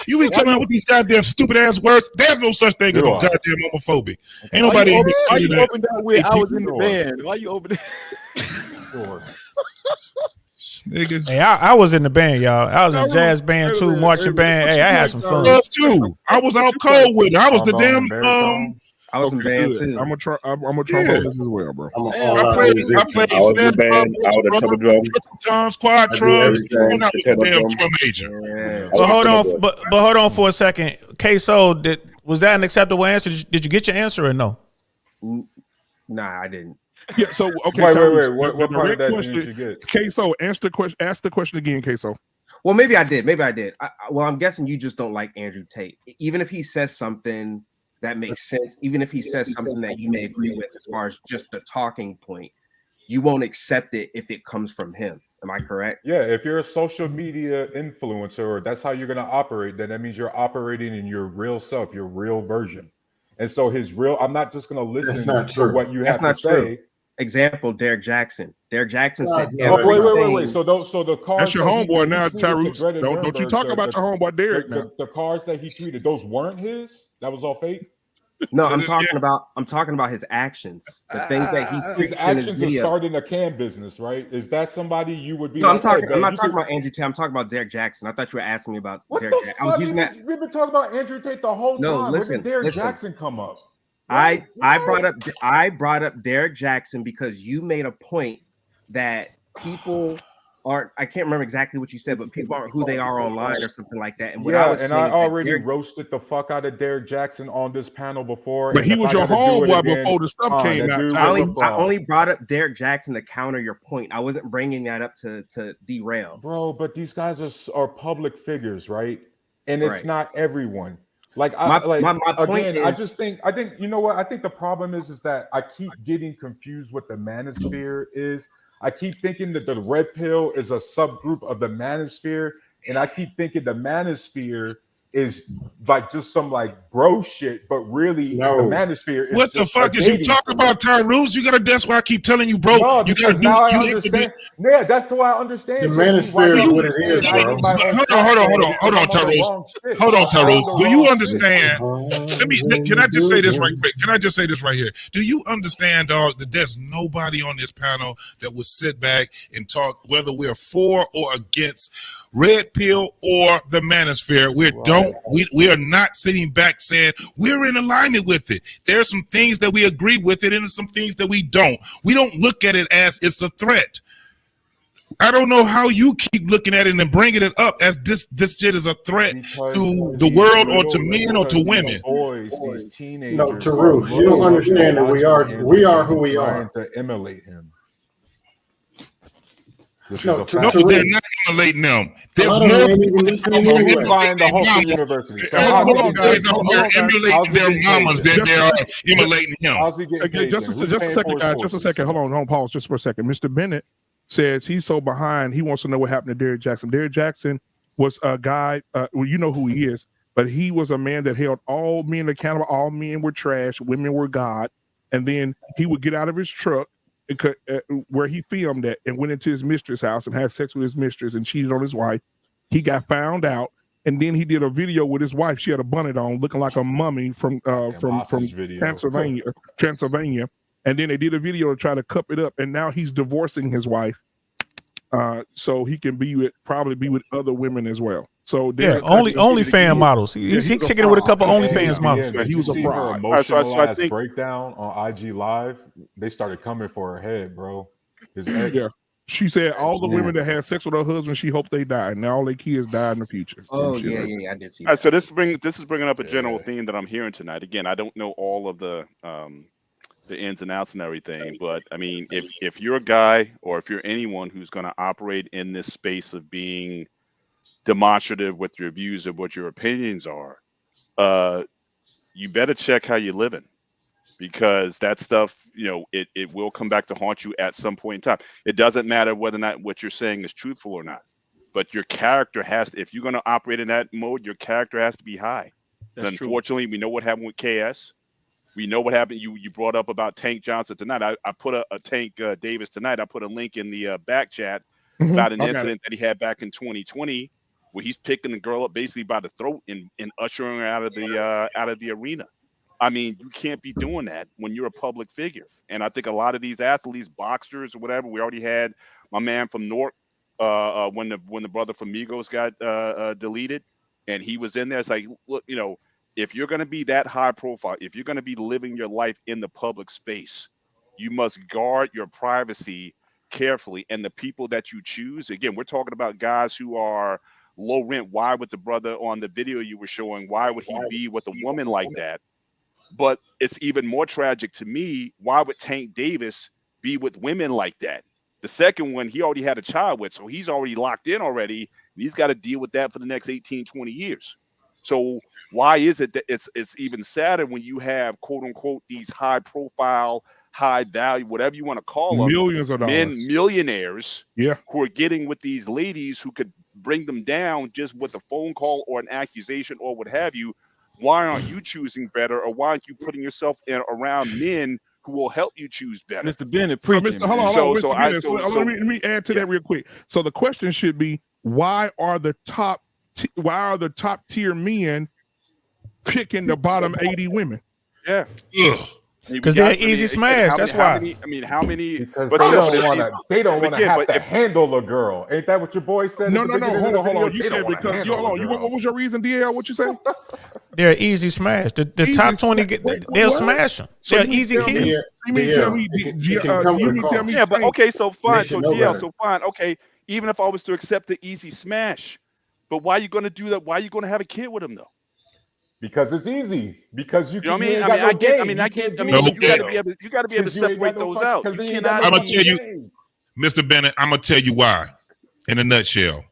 you be coming up with these goddamn stupid ass words. There's no such thing as no goddamn homophobic. Ain't nobody why excited you that. open that with? I was in the band. Why you open that? Nigga. Hey, I was in the band, y'all. I was in a jazz band too, marching band. Hey, I had some fun. Us too. I was out cold with it. I was the damn I was in band good. too. I'm gonna try this as well, bro. I played I was in the band. I was a treble drum. Times, quad drums. I'm not the damn drum agent. So hold on, but hold on for a second. Queso, was that an acceptable answer? Did you get your answer or no? Nah, I didn't. Yeah. So okay. Wait. What part of that did you get? Queso, ask the question again, Queso. Well, maybe I did. Well, I'm guessing you just don't like Andrew Tate. Even if he says something that makes sense, even if he says something that you may agree with as far as just the talking point, you won't accept it if it comes from him. Am I correct? Yeah, if you're a social media influencer or that's how you're going to operate, then that means you're operating in your real self, your real version. And so I'm not just going to listen to what you have to say. Example, Derek Jackson. Derek Jackson said, wait. So the cars. That's your homeboy now, Tyrese. Don't you talk about your homeboy Derek now. The cars that he tweeted, those weren't his. That was all fake. No, I'm talking about his actions. The things that he his actions are starting a can business, right? Is that somebody you would be? No, I'm not talking about Andrew Tate. I'm talking about Derek Jackson. I thought you were asking me about Derek Jackson. I was using that. We've been talking about Andrew Tate the whole time. No, listen. When did Derek Jackson come up? I brought up Derek Jackson because you made a point that people aren't. I can't remember exactly what you said, but people aren't who they are online or something like that. And what I was saying I is already roasted the fuck out of Derek Jackson on this panel before. But he was your homeboy before the stuff came out. I only brought up Derek Jackson to counter your point. I wasn't bringing that up to derail, bro. But these guys are public figures, right? And it's not everyone. Like my point is, I think you know what? I think the problem is that I keep getting confused what the manosphere is. I keep thinking that the red pill is a subgroup of the manosphere, and I keep thinking the manosphere is like just some like bro shit, but really the manosphere is what the fuck is you talking about, Tyrese? You gotta. That's why I keep telling you, bro. No, you gotta do. Now I understand. Yeah, that's the way I understand. The manosphere is what it is, bro. Hold on, Tyrese. Hold on, Tyrese. Do you understand? Can I just say this right quick? Can I just say this right here? Do you understand, dog, that there's nobody on this panel that will sit back and talk whether we're for or against red pill or the manosphere. We are not sitting back saying we're in alignment with it. There are some things that we agree with it, and some things that we don't. We don't look at it as it's a threat. I don't know how you keep looking at it and bringing it up as this shit is a threat to the world or to men or to women. Boys, these teenagers. No, Tarus, you don't understand that we are who we trying are. to emulate him. No, they're not emulating them. There's more people Who's buying the Hulk University. So emulating their mamas than they are emulating him. Okay, just a second, guys. Just a second. Hold on, pause just for a second. Mr. Bennett says he's so behind. He wants to know what happened to Derrick Jackson. Derrick Jackson was a guy. Well, you know who he is, but he was a man that held all men accountable. All men were trash. Women were God. And then he would get out of his truck where he filmed at and went into his mistress' house and had sex with his mistress and cheated on his wife. He got found out, and then he did a video with his wife. She had a bonnet on, looking like a mummy from Transylvania. And then they did a video to try to cup it up, and now he's divorcing his wife, so he can probably be with other women as well. So only fan models. He's kicking it with a couple OnlyFans models. He was a fraud. So I think breakdown on IG Live, they started coming for her head, bro. His ex. Yeah, she said all the women that had sex with her husband, she hoped they died. And now all their kids die in the future. Oh yeah, I did see that. So this is bringing up a general theme that I'm hearing tonight. Again, I don't know all of the ins and outs and everything, but I mean, if you're a guy or if you're anyone who's going to operate in this space of being demonstrative with your views of what your opinions are, you better check how you're living, because that stuff, it will come back to haunt you at some point in time. It doesn't matter whether or not what you're saying is truthful or not, but your character if you're going to operate in that mode, your character has to be high. And unfortunately, we know what happened with KS. We know what happened. You brought up about Tank Johnson tonight. I put a Tank Davis tonight. I put a link in the back chat about an incident that he had back in 2020, where he's picking the girl up basically by the throat and ushering her out of the arena. I mean, you can't be doing that when you're a public figure. And I think a lot of these athletes, boxers or whatever, we already had my man from North when the brother from Migos got deleted, and he was in there. It's like, look, if you're going to be that high profile, if you're going to be living your life in the public space, you must guard your privacy carefully. And the people that you choose, again, we're talking about guys who are low rent. Why would the brother on the video you were showing, why would he be with a woman like that? But it's even more tragic to me. Why would Tank Davis be with women like that? The second one, he already had a child with, so he's already locked in already. And he's got to deal with that for the next 18, 20 years. So why is it that it's even sadder when you have, quote unquote, these high profile, high value, whatever you want to call them, millions of dollars, millionaires, who are getting with these ladies who could bring them down just with a phone call or an accusation or what have you? Why aren't you choosing better, or why aren't you putting yourself around men who will help you choose better? Mr. Bennett, preaching. Hold on. Let me add to that real quick. So the question should be, why are the top tier men picking the bottom 80 women? Yeah. Because they're easy smash. That's why. How many? Because they don't want to have to handle a girl. Ain't that what your boy said? No. Hold on. You said because what was your reason, DL? What you said? They're easy smash. The top 20, they'll smash them. They're easy kill. You mean tell me? Yeah, but okay, so fine. So DL, so fine. Okay, even if I was to accept the easy smash, but why are you going to do that? Why are you going to have a kid with him though? Because it's easy. Because you know what I mean? I get. You got to be able to separate those out. I'm gonna tell you, Mr. Bennett. I'm gonna tell you why. In a nutshell,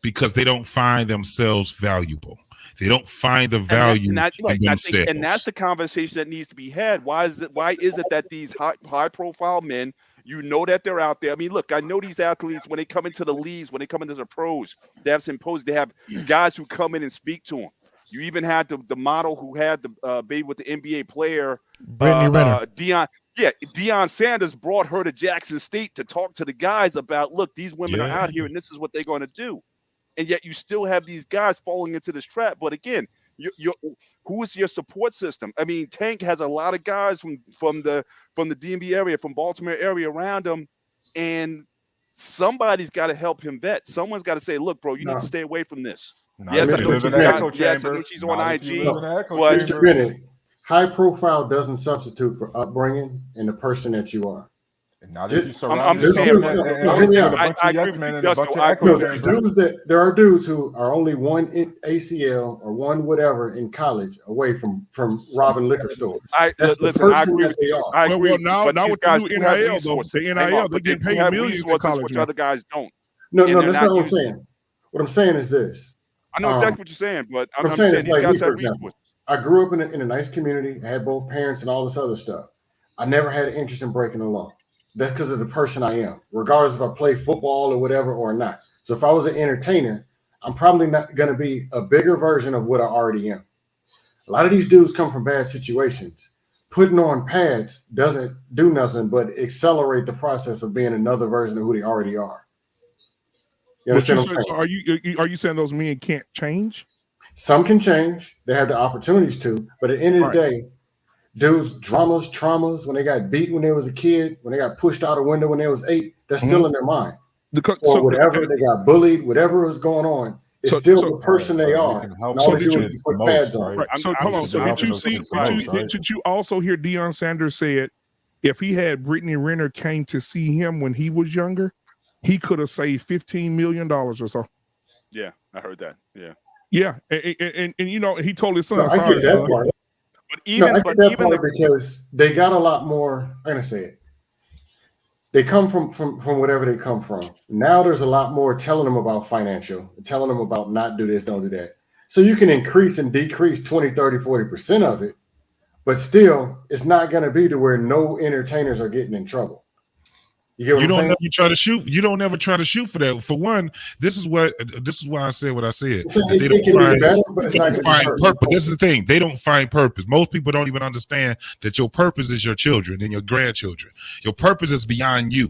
because they don't find themselves valuable. They don't find the value in themselves. And that's the conversation that needs to be had. Why is it that these high profile men, that they're out there? I mean, look, I know these athletes, when they come into the leagues, when they come into the pros, they have symposiums. They have guys who come in and speak to them. You even had the model who had the baby with the NBA player, Brittany Renner. Deion Sanders brought her to Jackson State to talk to the guys about, look, these women are out here and this is what they're going to do. And yet you still have these guys falling into this trap. But again, who is your support system? I mean, Tank has a lot of guys from the DMV area, from Baltimore area around him, and somebody's got to help him vet. Someone's got to say, look, bro, you need No. to stay away from this. Not Yes, if I you know live she's in an got, echo yes, I chamber. know she's on Not if you IG, live in an echo but Mr. chamber. Bennett, high profile doesn't substitute for upbringing and the person that you are. And not if you surround I'm just saying, yourself but with a I bunch agree of yes with men you, and a bunch Justo. of I agree echo with you. chambers. There are dudes who are only one ACL or one whatever in college away from robbing liquor stores. That's the Listen, I person agree that with they you. are. I agree Well, with you. now But these with the guys new do have NIL though, resources. the Hang NIL, on, they're but they getting do paid have millions in resources college which now. other guys don't. No, And they're that's not not what I'm using saying. What I'm saying is this. I know exactly what you're saying, but I'm What I'm just saying saying is these like me, guys for have example. resources. I grew up in a nice community. I had both parents and all this other stuff. I never had an interest in breaking the law. That's because of the person I am, regardless if I play football or whatever or not. So if I was an entertainer, I'm probably not going to be a bigger version of what I already am. A lot of these dudes come from bad situations. Putting on pads doesn't do nothing but accelerate the process of being another version of who they already are. You But understand what I'm saying? so are you saying those men can't change? Some can change. They have the opportunities to. But at the end of the day, dudes, dramas, traumas, when they got beat when they was a kid, when they got pushed out a window when they was 8, that's still in their mind. Or whatever, they got bullied, whatever was going on, it's still the person they are. And all they do is put pads on. Right. So hold on. So did you also hear Deion Sanders said if he had Brittany Renner came to see him when he was younger, he could have saved $15 million or so. Yeah, I heard that. Yeah. Yeah. And you know, he told his son, No, I sorry, get that son. part. But even, I get that part because they got a lot more. I'm gonna say it. They come from whatever they come from. Now there's a lot more telling them about financial, telling them about not do this, don't do that. So you can increase and decrease 20, 30, 40% of it, but still it's not going to be to where no entertainers are getting in trouble. You get what I'm don't saying? never try to shoot. You don't ever try to shoot for that. For one, this is why I said what I said. That they don't find purpose. This is the thing. They don't find purpose. Most people don't even understand that your purpose is your children and your grandchildren. Your purpose is beyond you.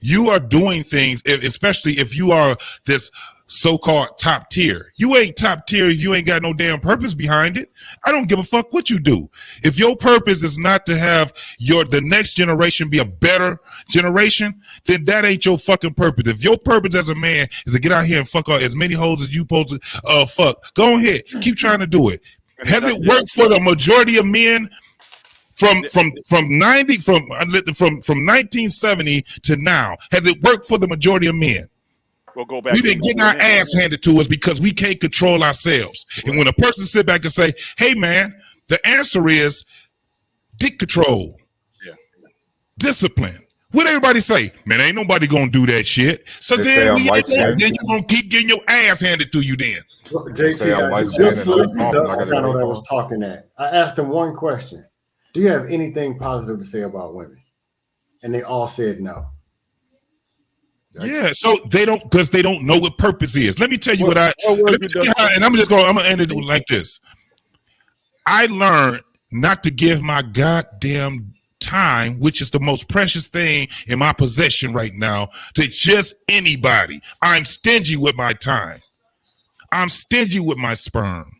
You are doing things, especially if you are this so-called top tier. You ain't top tier if you ain't got no damn purpose behind it. I don't give a fuck what you do. If your purpose is not to have the next generation be a better generation, then that ain't your fucking purpose. If your purpose as a man is to get out here and fuck out as many hoes as you supposed to fuck, go ahead. Keep trying to do it. Has it worked for the majority of men? From 1970 to now, has it worked for the majority of men? We'll go back. We've been getting our ass handed to us because we can't control ourselves. Right. And when a person sit back and say, "Hey, man," the answer is dick control, discipline. What everybody say? Man, ain't nobody gonna do that shit. So then you gonna keep getting your ass handed to you. Then JT, I just looked at the channel that was talking that. I asked him one question. Do you have anything positive to say about women? And they all said no. Yeah, so they don't, because they don't know what purpose is. Let me tell you and I'm gonna end it like this. I learned not to give my goddamn time, which is the most precious thing in my possession right now, to just anybody. I'm stingy with my time. I'm stingy with my sperm.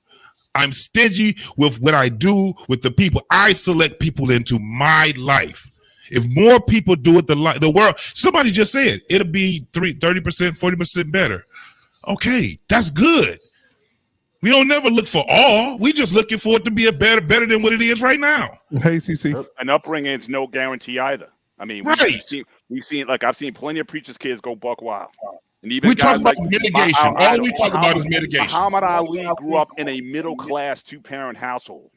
I'm stingy with what I do with the people. I select people into my life. If more people do it, the world, somebody just said, it'll be 30%, 40% better. Okay, that's good. We don't never look for all. We just looking for it to be better than what it is right now. Hey, CC. An upbringing is no guarantee either. I mean, we've seen, like, I've seen plenty of preachers' kids go buck wild. And even we talk about mitigation. All we talk about is mitigation. Muhammad Ali grew up in a middle-class 2-parent household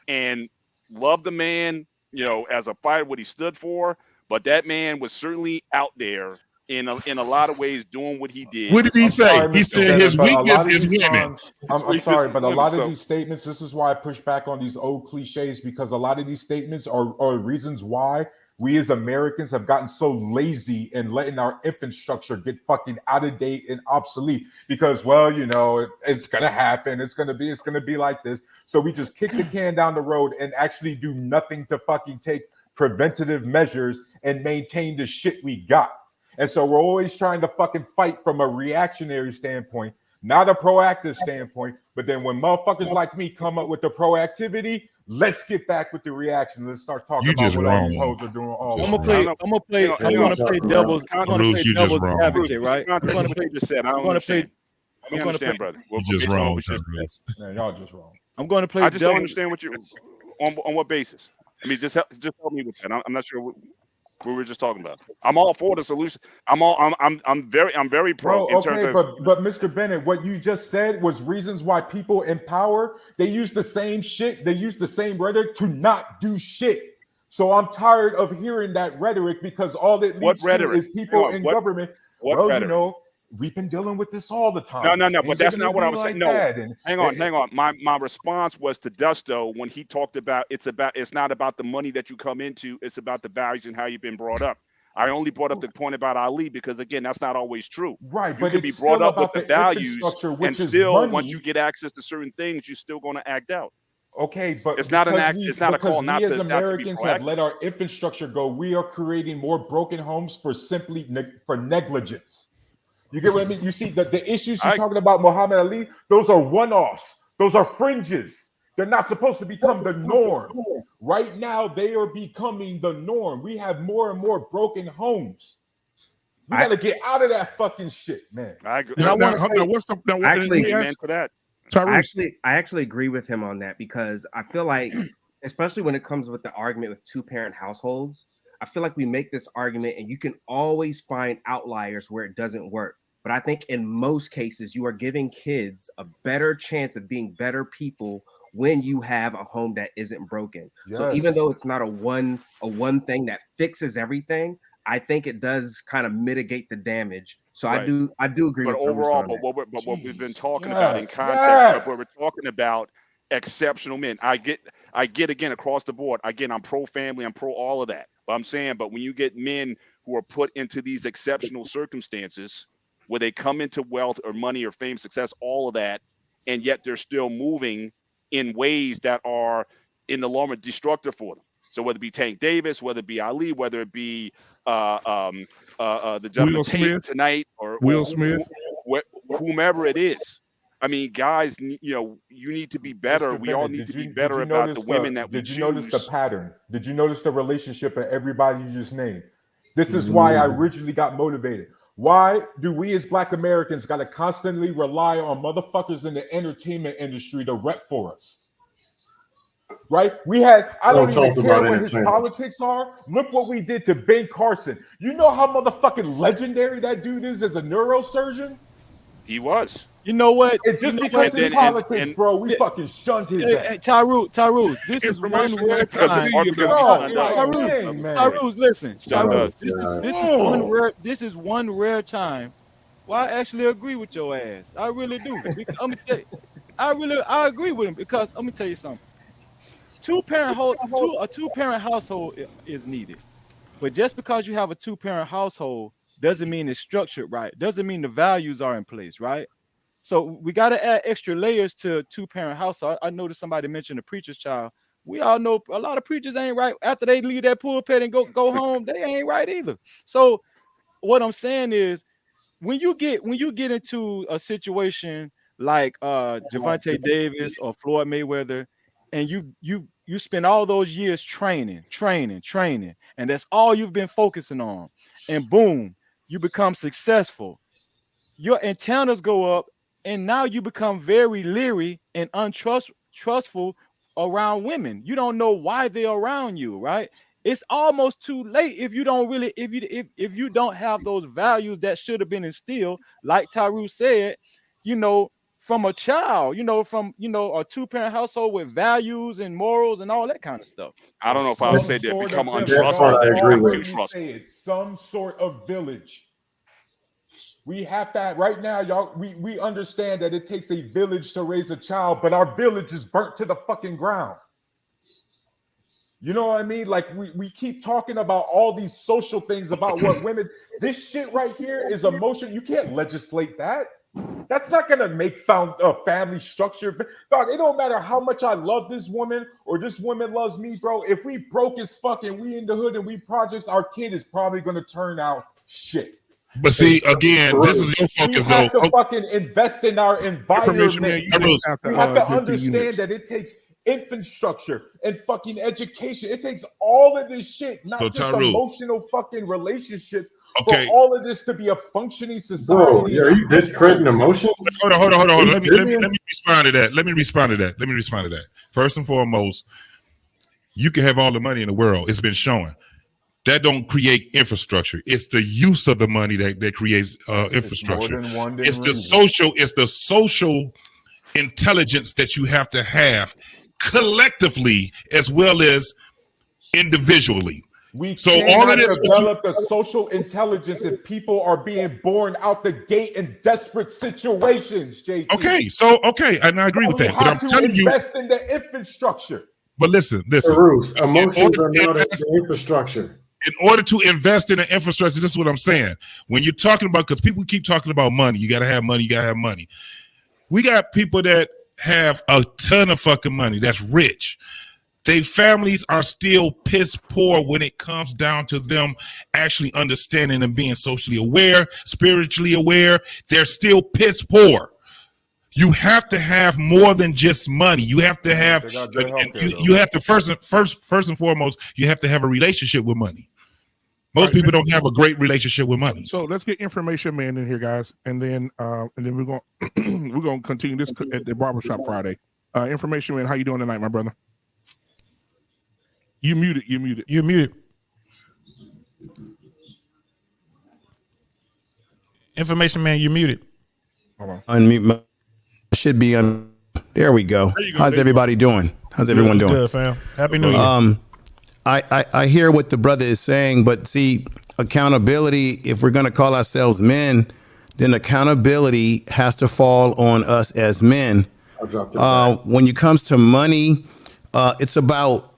and loved the man, you know, as a fighter, what he stood for. But that man was certainly out there in a lot of ways doing what he did. What did he say? He said his weakness is women. I'm sorry, but a lot of these statements, this is why I push back on these old cliches, because a lot of these statements are reasons why we as Americans have gotten so lazy in letting our infrastructure get fucking out of date and obsolete because, well, you know, it's going to happen. It's going to be like this. So we just kick the can down the road and actually do nothing to fucking take preventative measures and maintain the shit we got. And so we're always trying to fucking fight from a reactionary standpoint, not a proactive standpoint. But then when motherfuckers like me come up with the proactivity, Let's get back with the reaction. Let's start talking You about just what all wrong. these hoes are doing. All Just over. I'm gonna play devil's. I'm gonna play devil's advocate, right? I'm gonna play. just said, I don't understand. Let me understand, brother. We'll You just get you on wrong, what you just said. Man, y'all just wrong. I'm gonna play. I just don't devil's. understand what you on what basis. I mean, just help me with that. I'm not sure what we were just talking about. I'm all for the solution. I'm very pro. Bro, in terms okay, of, but Mr. Bennett, what you just said was reasons why people in power, they use the same shit, they use the same rhetoric to not do shit. So I'm tired of hearing that rhetoric because all it leads to is people in government. What You know, we've been dealing with this all the time. No, Things but that's are gonna not what I be was like saying. No, that, and hang on. My response was to Dusto when he talked about it's not about the money that you come into, it's about the values and how you've been brought up. I only brought up the point about Ali because again, that's not always true. Right, you but can be it's brought still up with about the the values, infrastructure, and which is still money. once you get access to certain things, you're still going to act out. Okay, but it's not an because act. It's not a call we not as to be Americans have proactive. let our infrastructure go. We are creating more broken homes for for negligence. You get what I mean? You see the issues you're talking about, Muhammad Ali. Those are one-offs. Those are fringes. They're not supposed to become the norm. Right now, they are becoming the norm. We have more and more broken homes. We got to get out of that fucking shit, man. I agree. And I want to say, I actually agree with him on that because I feel like, especially when it comes with the argument with two-parent households, I feel like we make this argument and you can always find outliers where it doesn't work. But I think in most cases, you are giving kids a better chance of being better people when you have a home that isn't broken. So Yes. even though it's not a one thing that fixes everything, I think it does kind of mitigate the damage. So Right. I do agree But with overall, Farouz on that. what we've been talking about in context, yes. but we're talking about exceptional men. I get again across the board. Again, I'm pro family, I'm pro all of that. But I'm saying, but when you get men who are put into these exceptional circumstances where they come into wealth or money or fame, success, all of that, and yet they're still moving in ways that are in the long run destructive for them. So whether it be Tank Davis, whether it be Ali, whether it be the gentleman Tate tonight, or Will Smith, whomever it is. I mean, guys, you need to be better. Mr. We all Bennett, need to be did better you about the notice women that we Did you choose. notice the pattern? Did you notice the relationship of everybody you just named? This is why I originally got motivated. Why do we as Black Americans got to constantly rely on motherfuckers in the entertainment industry to rep for us? Right? We had, I don't even care what his politics are. Look what we did to Ben Carson. You know how motherfucking legendary that dude is as a neurosurgeon? He was. You know what? And just because of politics, bro, we fucking shunned his ass. Tyrus, this is one rare time. Tyrus, listen. Tyrus, this is one rare time. Well, I actually agree with your ass. I really do. I agree with him because let me tell you something. A two-parent household is needed. But just because you have a two-parent household doesn't mean it's structured right. Doesn't mean the values are in place, right? So we got to add extra layers to a two-parent household. I noticed somebody mentioned a preacher's child. We all know a lot of preachers ain't right. After they leave that pulpit and go home, they ain't right either. So what I'm saying is, when you get into a situation like Gervonta Davis or Floyd Mayweather, and you spend all those years training, and that's all you've been focusing on, and boom, you become successful. Your antennas go up, and now you become very leery and untrustful around women. You don't know why they're around you, right? It's almost too late if you don't really, if you don't have those values that should have been instilled, like Tyrus said, from a child, from a two-parent household with values and morals and all that kind of stuff. I don't know if I would say they become untrustful. they become too trustful. It's some sort of village. We have that right now, y'all. We understand that it takes a village to raise a child, but our village is burnt to the fucking ground. You know what I mean? Like we keep talking about all these social things about what women. This shit right here is emotion. You can't legislate that. That's not gonna make family structure. Dog, it don't matter how much I love this woman or this woman loves me, bro. If we broke as fuck and we in the hood and we projects, our kid is probably gonna turn out shit. But see, again, this is your focus, though. We have to fucking invest in our environment. Man, we have to understand that it takes infrastructure and fucking education. It takes all of this shit, not So, just Tyru. emotional fucking relationships, Okay. for all of this to be a functioning society. Bro, are you discrediting emotions? Hold on. Are you Let me serious? respond to that. First and foremost, you can have all the money in the world. It's been shown. That don't create infrastructure. It's the use of the money that creates infrastructure. It's the social intelligence that you have to have collectively as well as individually. We So cannot all of this develop the social intelligence if people are being born out the gate in desperate situations, JT. Okay, and I agree with that. But I'm telling you, invest in the infrastructure. but listen. Bruce, emotions are not the infrastructure. In order to invest in the infrastructure, this is what I'm saying. When you're talking about, because people keep talking about money, you gotta have money. We got people that have a ton of fucking money that's rich. Their families are still piss poor when it comes down to them actually understanding and being socially aware, spiritually aware. They're still piss poor. You have to have more than just money. You have to have, you have to first and foremost, you have to have a relationship with money. Most people don't have a great relationship with money. So let's get Information Man in here, guys, and then we're gonna continue this at the Barbershop Friday. Information Man, how you doing tonight, my brother? You muted. Information Man, you muted. Hold on. Unmute my should be on. There we go. How's everybody doing? How's everyone doing? Good, fam. Happy New Year. I hear what the brother is saying, but see, accountability, if we're going to call ourselves men, then accountability has to fall on us as men. When it comes to money, it's about,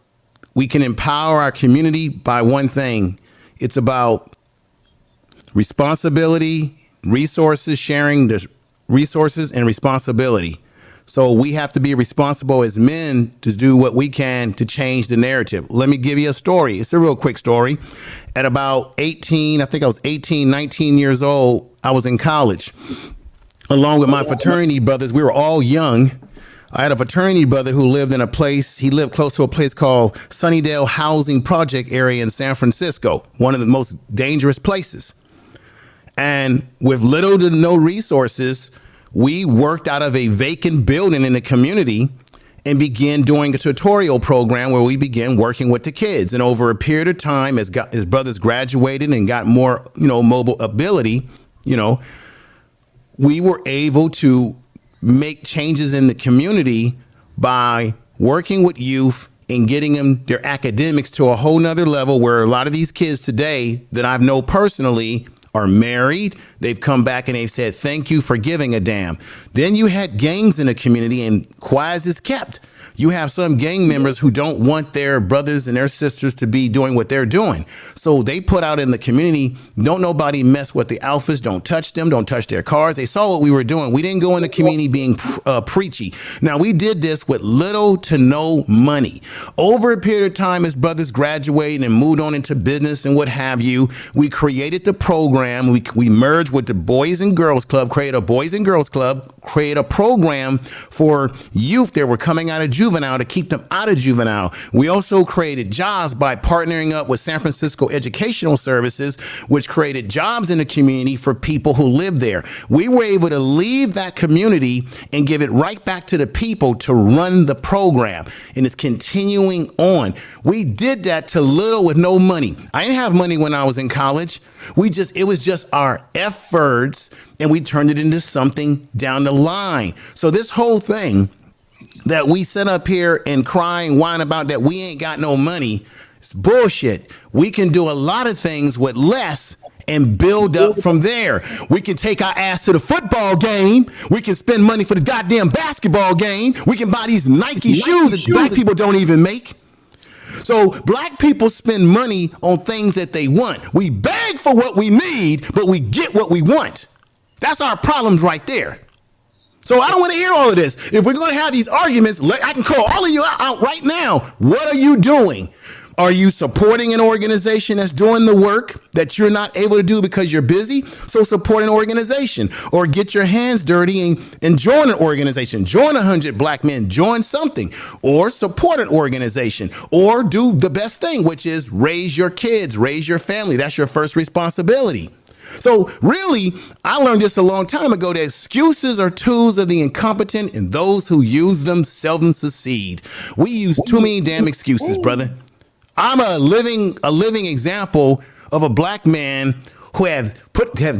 we can empower our community by one thing. It's about responsibility, resources, sharing the resources and responsibility. So we have to be responsible as men to do what we can to change the narrative. Let me give you a story. It's a real quick story. At about 18, I think I was 18, 19 years old, I was in college. Along with my fraternity brothers, we were all young. I had a fraternity brother who lived in a place, he lived close to a place called Sunnydale Housing Project area in San Francisco, one of the most dangerous places. And with little to no resources, we worked out of a vacant building in the community and began doing a tutorial program where we began working with the kids. And over a period of time, as his brothers graduated and got more, mobile ability, we were able to make changes in the community by working with youth and getting them their academics to a whole nother level, where a lot of these kids today that I know personally are married. They've come back and they've said, thank you for giving a damn. Then you had gangs in the community, and quiet is kept. You have some gang members who don't want their brothers and their sisters to be doing what they're doing. So they put out in the community, don't nobody mess with the alphas, don't touch them, don't touch their cars. They saw what we were doing. We didn't go in the community being preachy. Now, we did this with little to no money. Over a period of time, as brothers graduated and moved on into business and what have you, we created the program. We merged with the Boys and Girls Club, created a Boys and Girls Club, create a program for youth that were coming out of juvenile to keep them out of juvenile. We also created jobs by partnering up with San Francisco Educational Services, which created jobs in the community for people who live there. We were able to leave that community and give it right back to the people to run the program. And it's continuing on. We did that to little with no money. I didn't have money when I was in college. It was just our efforts, and we turned it into something down the line. So this whole thing that we sit up here and cry and whine about that we ain't got no money, it's bullshit. We can do a lot of things with less and build up from there. We can take our ass to the football game. We can spend money for the goddamn basketball game. We can buy these Nike shoes that black people don't even make. So black people spend money on things that they want. We beg for what we need, but we get what we want. That's our problems right there. So I don't want to hear all of this. If we're going to have these arguments, I can call all of you out right now. What are you doing? Are you supporting an organization that's doing the work that you're not able to do because you're busy? So support an organization, or get your hands dirty and join an organization. Join 100 black men, join something, or support an organization, or do the best thing, which is raise your kids, raise your family. That's your first responsibility. So really, I learned this a long time ago, that excuses are tools of the incompetent, and those who use them seldom succeed. We use too many damn excuses, brother. I'm a living example of a black man who have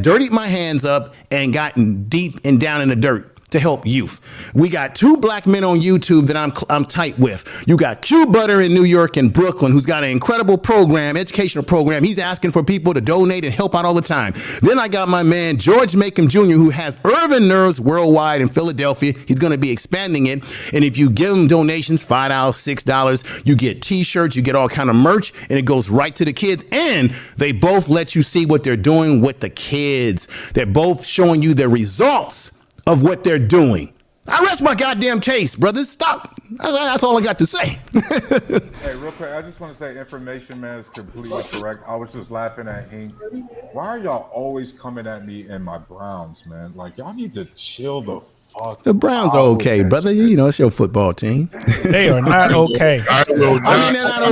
dirtied my hands up and gotten deep and down in the dirt to help youth. We got 2 black men on YouTube that I'm tight with. You got Q Butter in New York and Brooklyn, who's got an incredible program, educational program. He's asking for people to donate and help out all the time. Then I got my man George Macomb Jr., who has Urban Nerves Worldwide in Philadelphia. He's going to be expanding it. And if you give him donations, $5, $6, you get t-shirts, you get all kind of merch, and it goes right to the kids. And they both let you see what they're doing with the kids. They're both showing you the results of what they're doing. I rest my goddamn case, brothers. Stop. That's all I got to say. Hey, real quick, I just want to say Information Man is completely correct. I was just laughing at Hank. Why are y'all always coming at me and my Browns, man? Like, y'all need to chill the fuck. The Browns are okay, brother. You know, it's your football team. They are not okay. I mean,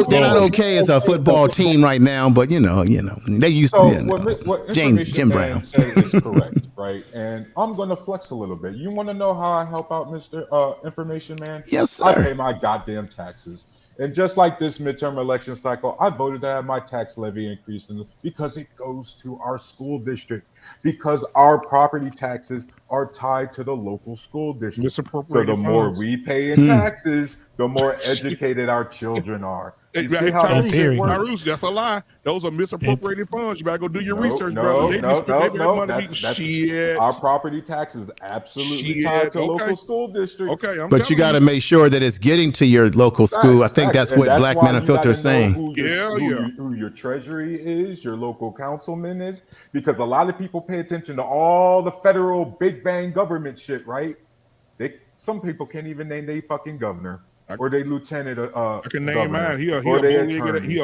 they're not okay as a football team right now, but you know, they used So to. what Jim Information Man Brown. said is correct, right? And I'm going to flex a little bit. You want to know how I help out, Mr. Information Man? Yes, sir. I pay my goddamn taxes. And just like this midterm election cycle, I voted to have my tax levy increased because it goes to our school district, because our property taxes are tied to the local school district. So the more we pay in taxes, the more educated our children are. You see how that shit works? Tyrese, that's a lie. Those are misappropriated funds. You better go do your research, no, brother. That's shit. Our property taxes absolutely tied to local school districts. Okay, But you got to make sure that it's getting to your local school. I think that's what Black Men Unfiltered is saying. Who your treasury is, your local councilman is, because a lot of people pay attention to all the federal big bang government shit, right? Some people can't even name their fucking governor. Or they lieutenant. I can name mine. He a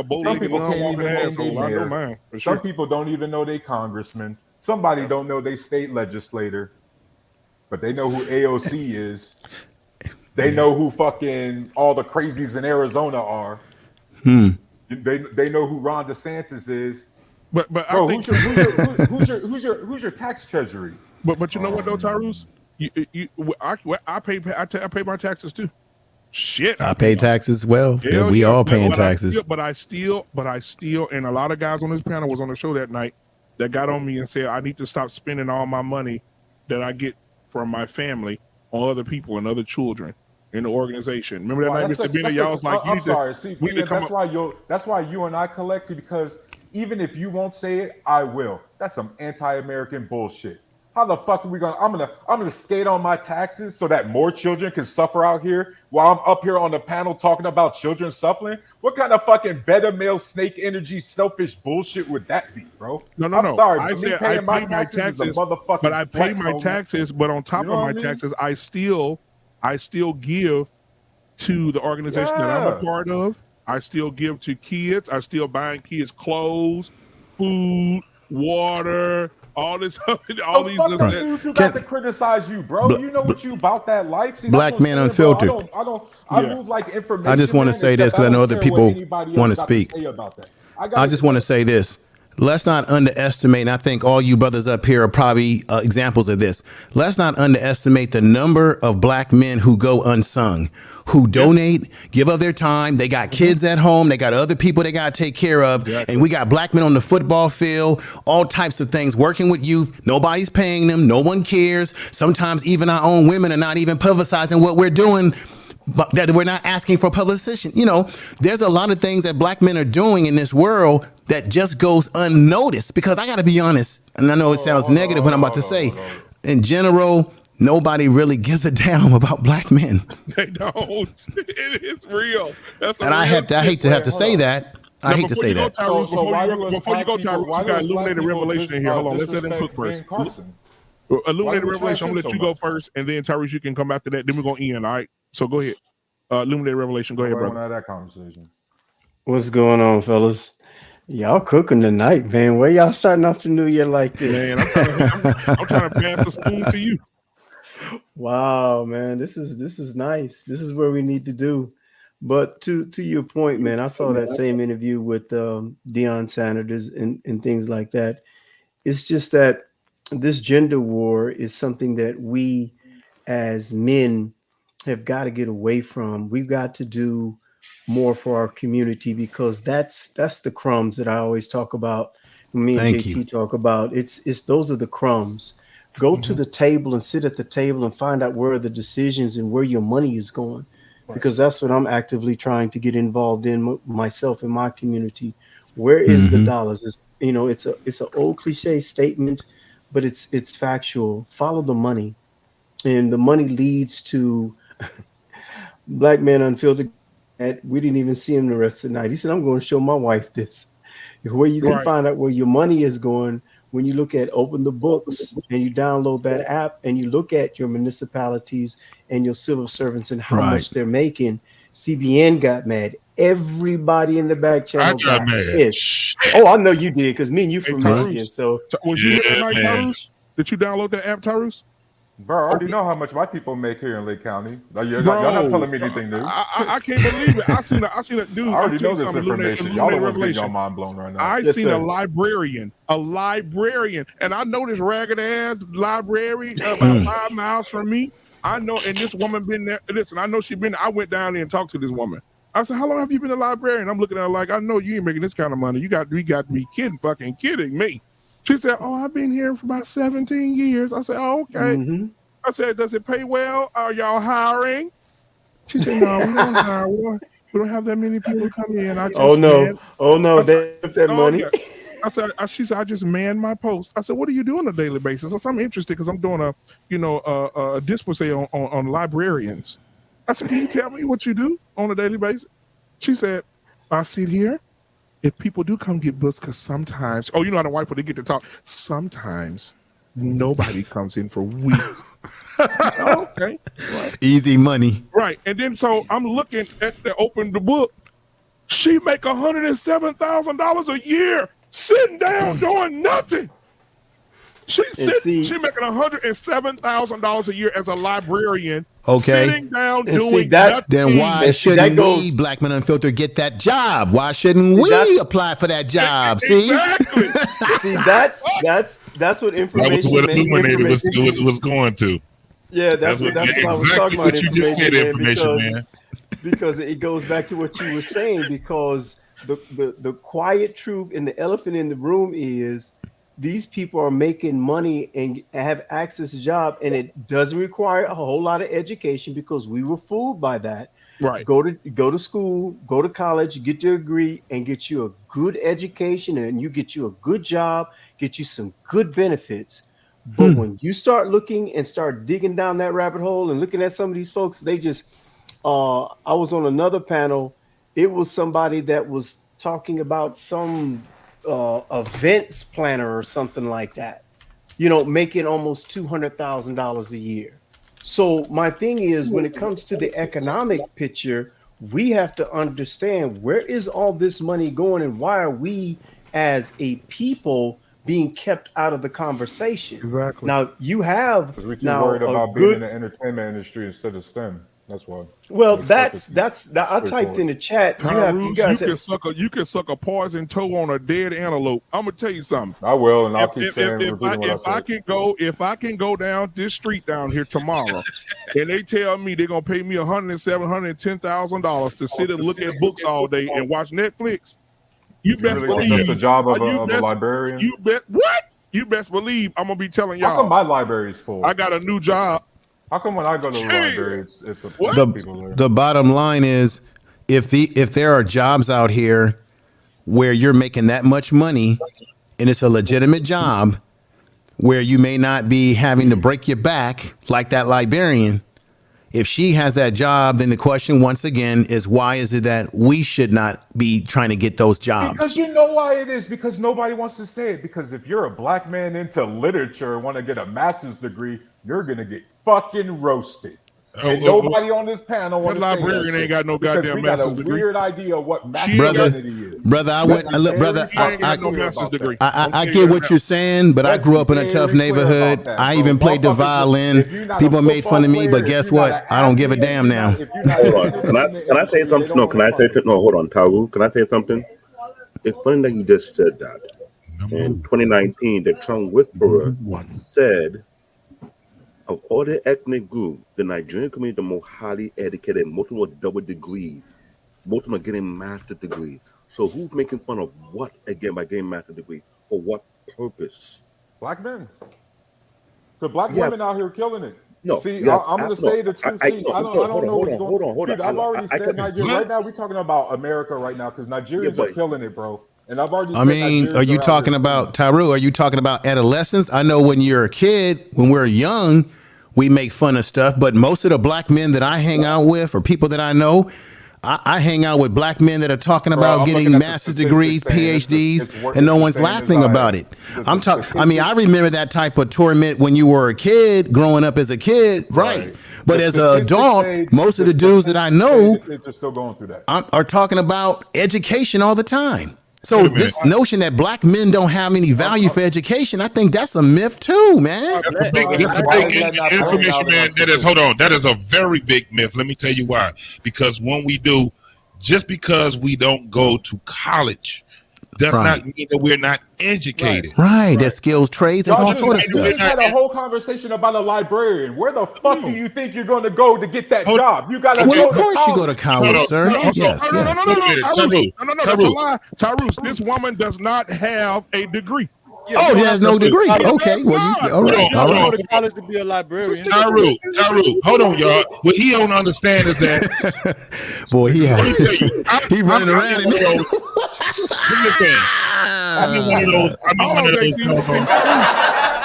bow-legged walking asshole. I know mine. Some people don't even know they congressman. Somebody don't know they state legislator, but they know who AOC is. They know who fucking all the crazies in Arizona are. They know who Ron DeSantis is. But bro, I think who's your tax treasury? But you know what though, Tyrese? I pay my taxes too. Shit, I pay taxes as well. Yeah, we all paying taxes. But I still, and a lot of guys on this panel was on the show that night that got on me and said I need to stop spending all my money that I get from my family on other people and other children in the organization. Remember that night, Mr. Bennett? Y'all was like, I'm sorry. See, that's why you and I collect, because even if you won't say it, I will. That's some anti-American bullshit. How the fuck are we gonna? I'm gonna skate on my taxes so that more children can suffer out here while I'm up here on the panel talking about children suffering. What kind of fucking beta male snake energy selfish bullshit would that be, bro? No. I'm sorry. I said I pay my taxes, but I pay my taxes. But on top of my taxes, I still give to the organization that I'm a part of. I still give to kids. I still buying kids clothes, food, water. All this, all these. You got to criticize you, bro. You know what you about that life. See, Black Men Unfiltered. I move like Information. I just want to say this because I know other people want to speak. I just want to say this. Let's not underestimate, and I think all you brothers up here are probably examples of this. Let's not underestimate the number of black men who go unsung, who donate, give up their time. They got kids at home. They got other people they got to take care of. Exactly. And we got black men on the football field, all types of things, working with youth. Nobody's paying them. No one cares. Sometimes even our own women are not even publicizing what we're doing, but that we're not asking for publicity. You know, there's a lot of things that black men are doing in this world that just goes unnoticed, because I got to be honest, and I know it sounds negative what I'm about to say. In general, nobody really gives a damn about black men. They don't. It is real. And I hate to have to say that. I hate to say that. Before you go, Tyrese, you got Illuminated Revelation in here. Hold on, let's let him cook first. Illuminated Revelation, I'm going to let you go first, and then Tyrese, you can come after that. Then we're going to end, all right? So go ahead. Illuminated Revelation, go ahead, brother. I want to have that conversation. What's going on, fellas? Y'all cooking tonight, man. Where y'all starting off the new year like this? Man, I'm trying to pass the spoon to you. Wow, man, this is nice. This is where we need to do. But to your point, man, I saw that same interview with Deion Sanders and things like that. It's just that this gender war is something that we as men have got to get away from. We've got to do more for our community because that's the crumbs that I always talk about. When me and Thank you. JT talk about it's those are the crumbs. Go to the table and sit at the table and find out where are the decisions and where your money is going, because that's what I'm actively trying to get involved in myself in my community. Where is the dollars? It's an old cliche statement, but it's factual. Follow the money, and the money leads to Black Man Unfiltered. We didn't even see him the rest of the night. He said, "I'm going to show my wife this." Where you can Right. find out where your money is going when you look at Open the Books and you download that app and you look at your municipalities and your civil servants and how Right. much they're making. CBN got mad. Everybody in the back channel I got got mad. pissed. Oh, I know you did, because me and you Hey, from Tyrus. Michigan. So Was you here Yeah, tonight, man. Tyrus? Did you download that app, Tyrus? Bro, I already know how much my people make here in Lake County. Like, y'all Bro, not telling me anything new. I can't believe it. I seen a dude. I I'm already telling know you this something, information. Illuminated Y'all the ones getting Revelation. y'all mind blown right now. I Yes, seen sir. a librarian, and I know this ragged ass library about 5 miles from me. I know, and this woman been there. Listen, I know she been. I went down there and talked to this woman. I said, "How long have you been a librarian?" I'm looking at her like, "I know you ain't making this kind of money. You got to be fucking kidding me." She said, "Oh, I've been here for about 17 years." I said, "Oh, okay." Mhm. I said, "Does it pay well? Are y'all hiring?" She said, "No, we don't hire. We don't have that many people come in. I Oh just no! Oh no! I said, They took that "Oh money. yeah." She said, "I just man my post." I said, "What do you do on a daily basis?" I said, "I'm interested because I'm doing a display on librarians." I said, "Can you tell me what you do on a daily basis?" She said, "I sit here. If people do come get books, because sometimes, oh, you know how the wife when they get to talk, sometimes nobody comes in for weeks." I said, "Oh, okay, right." Easy money. Right. And then so I'm looking at open the book. She make $107,000 a year sitting down doing nothing. She making $107,000 a year as a librarian, Okay. sitting down And see doing that- nothing. Then why And see, that shouldn't goes- we, Black Men Unfiltered, get that job? Why shouldn't See, we that's- apply for that job? See? Exactly. See, that's what That was information. what Illuminated information- was going to. Yeah, that's what I was talking about. What you just said, information, man. Because it goes back to what you were saying. Because the quiet truth and the elephant in the room is these people are making money and have access to job, and it doesn't require a whole lot of education because we were fooled by that. Right. Go to school, go to college, get your degree, and get you a good education, and you get you a good job, get you some good benefits. But when you start looking and start digging down that rabbit hole and looking at some of these folks, they just I was on another panel. It was somebody that was talking about some events planner or something like that, making almost $200,000 a year. So my thing is, when it comes to the economic picture, we have to understand where is all this money going and why are we as a people being kept out of the conversation. Exactly. Now you have Because we're too now worried a about being in good. the entertainment industry instead of STEM. That's why. Well, That's that's I typed in the chat. You Tyrus, guys you can suck a poison toe on a dead antelope. I'm gonna tell you something. I will, and I'll keep If repeating what I said. if I can go down this street down here tomorrow, and they tell me they're gonna pay me $110,000 to sit and look at books all day and watch Netflix, you best really think believe that's the job of a librarian? You bet what? You best believe I'm gonna be telling y'all. How come my library is full? I got a new job. How come when I go to the library, it's the people there? The bottom line is, if there are jobs out here where you're making that much money and it's a legitimate job where you may not be having to break your back like that librarian, if she has that job, then the question once again is, why is it that we should not be trying to get those jobs? Because you know why it is. Because nobody wants to say it. Because if you're a black man into literature and want to get a master's degree, you're gonna get fucking roasted. And nobody on this panel want to say librarian ain't got no goddamn we got a master's degree. weird idea of what brother, masculinity is. brother, I went. Look, brother, I get what you're saying, but I grew up in a tough neighborhood. I even played the violin. People made fun of me, but guess what? I don't give a damn now. Hold on. Can I say something? No, can I say something? No, hold on, Taru. Can I say something? It's funny that you just said that. In 2019, the Trump whisperer said, of all the ethnic groups, the Nigerian community is the most highly educated. Most of them with double degrees. Most of them are getting master's degrees. So who's making fun of what again by getting master's degree? For what purpose? Black men. The black women out here killing it. No, see, yeah, I'm going to say the truth. I don't know what's going on. Dude, I've already said Nigeria. Right now, we're talking about America right now because Nigerians are killing it, bro. And I've already I mean, are you talking about, Tyru, are you talking about adolescence? I know when you're a kid, when we're young, we make fun of stuff, but most of the black men that I hang out with or people that I know, I hang out with black men that are talking about getting master's degrees, PhDs, and no one's laughing about it. I'm talking. I mean, I remember that type of torment when you were a kid, growing up as a kid, right? But as an adult, most of the dudes that I know are still going through that. Are talking about education all the time. So this notion that black men don't have any value for education, I think that's a myth too, man. That's a big information, man. That is a very big myth. Let me tell you why. Because when we do, just because we don't go to college, does not mean that we're not educated. Right. There's skills, trades, there's all sort of We just stuff. had a whole conversation about a librarian. Where the fuck do you think you're going to go to get that job? You got to Well, go of course you go to college, sir. Yes, yes. Tyrus, this woman does not have a degree. Oh, there's no degree. Okay, well, you all right, all Go right. to college to be a librarian. Tyru, hold on, y'all. What he don't understand is that, boy, he let me tell you, he running around. Here's the thing. I'm in one of those.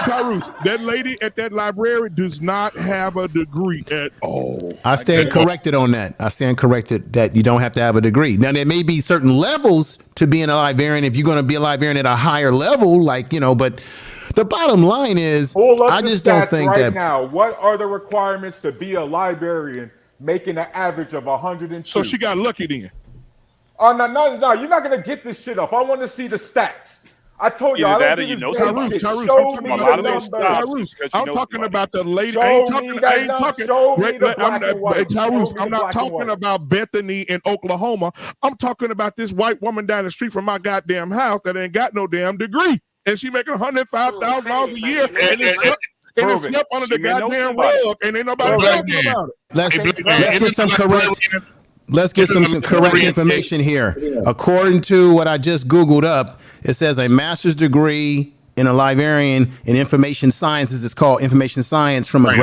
Tyrus, that lady at that library does not have a degree at all. I stand corrected on that. I stand corrected that you don't have to have a degree. Now, there may be certain levels to being a librarian if you're going to be a librarian at a higher level, like, you know, but the bottom line is, I just don't think right that. Now, what are the requirements to be a librarian making an average of 102? So she got lucky then. Oh, no, you're not going to get this shit up. I want to see the stats. I told you, Either I that don't or you do know this something. shit. Tyrus, Show me a lot of the those numbers. jobs. I'm talking about the lady. Show I ain't me talking. that I ain't number. talking. Show me the black and white. Tyrus, Show me I'm the not black and talking white. about Bethany in Oklahoma. I'm talking about this white woman down the street from my goddamn house that ain't got no damn degree, and she making $105,000 a year, and it's swept under the goddamn rug, and ain't nobody talking about it. Let's get some correct. Let's get some correct information here. According to what I just Googled up, it says a master's degree in a librarian in information sciences. It's called information science from a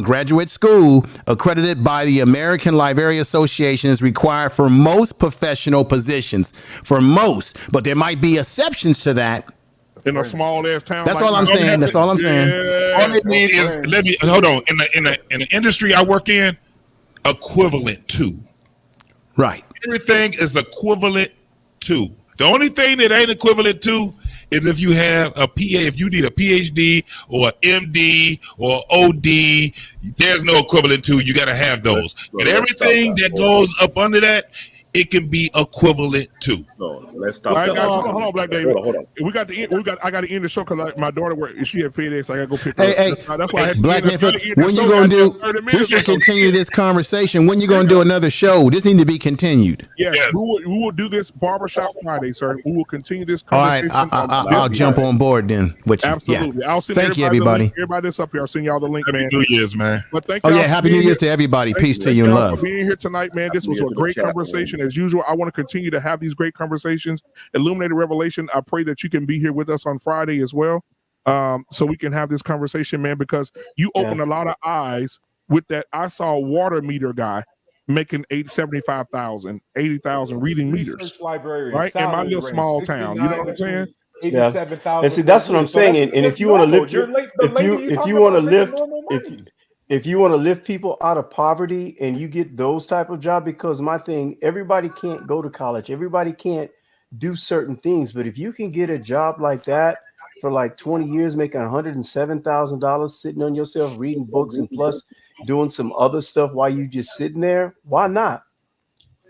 graduate school accredited by the American Library Association is required for most professional positions. For most, but there might be exceptions to that. In a small ass town. That's all I'm saying. That's all I'm saying. All they need is hold on. In the industry I work in, equivalent to. Right. Everything is equivalent to. The only thing that ain't equivalent to is if you have a PA, if you need a PhD or MD or OD, there's no equivalent to. You got to have those. But everything that goes up under that, it can be equivalent to. No, let's stop. All right, guys, that. hold on, Black David. Hold on. I got to end the show because my daughter she had FedEx. So I got to go pick her Hey, up. That's why I had to Black end man, the when you show. gonna do? 30 We minutes. should continue this conversation. When you gonna do another show? This need to be continued. Yes, we will do this barbershop Friday, sir. We will continue this All right, conversation. I'll jump on board then. With you. Absolutely. Yeah. I'll send Thank you, everybody. Everybody that's up here, I'll send y'all the link, man. Happy New Year's, man. But thank Oh y'all yeah, for Happy being New Year's here. to everybody. Peace to Thank you and y'all love. for being here tonight, man. This was a great conversation as usual. I want to continue to have these great conversations. Illuminated Revelation. I pray that you can be here with us on Friday as well, so we can have this conversation, man. Because you opened a lot of eyes with that. I saw a water meter guy making 75,000, 80,000 reading meters, right? In my little small town. You know what I'm saying? Yeah. And see, that's what I'm saying. And if you want to lift if you want to lift if you want to lift people out of poverty and you get those type of job, because my thing, everybody can't go to college, everybody can't do certain things, but if you can get a job like that for like 20 years making $107,000 sitting on yourself reading books, and plus doing some other stuff while you just sitting there, why not?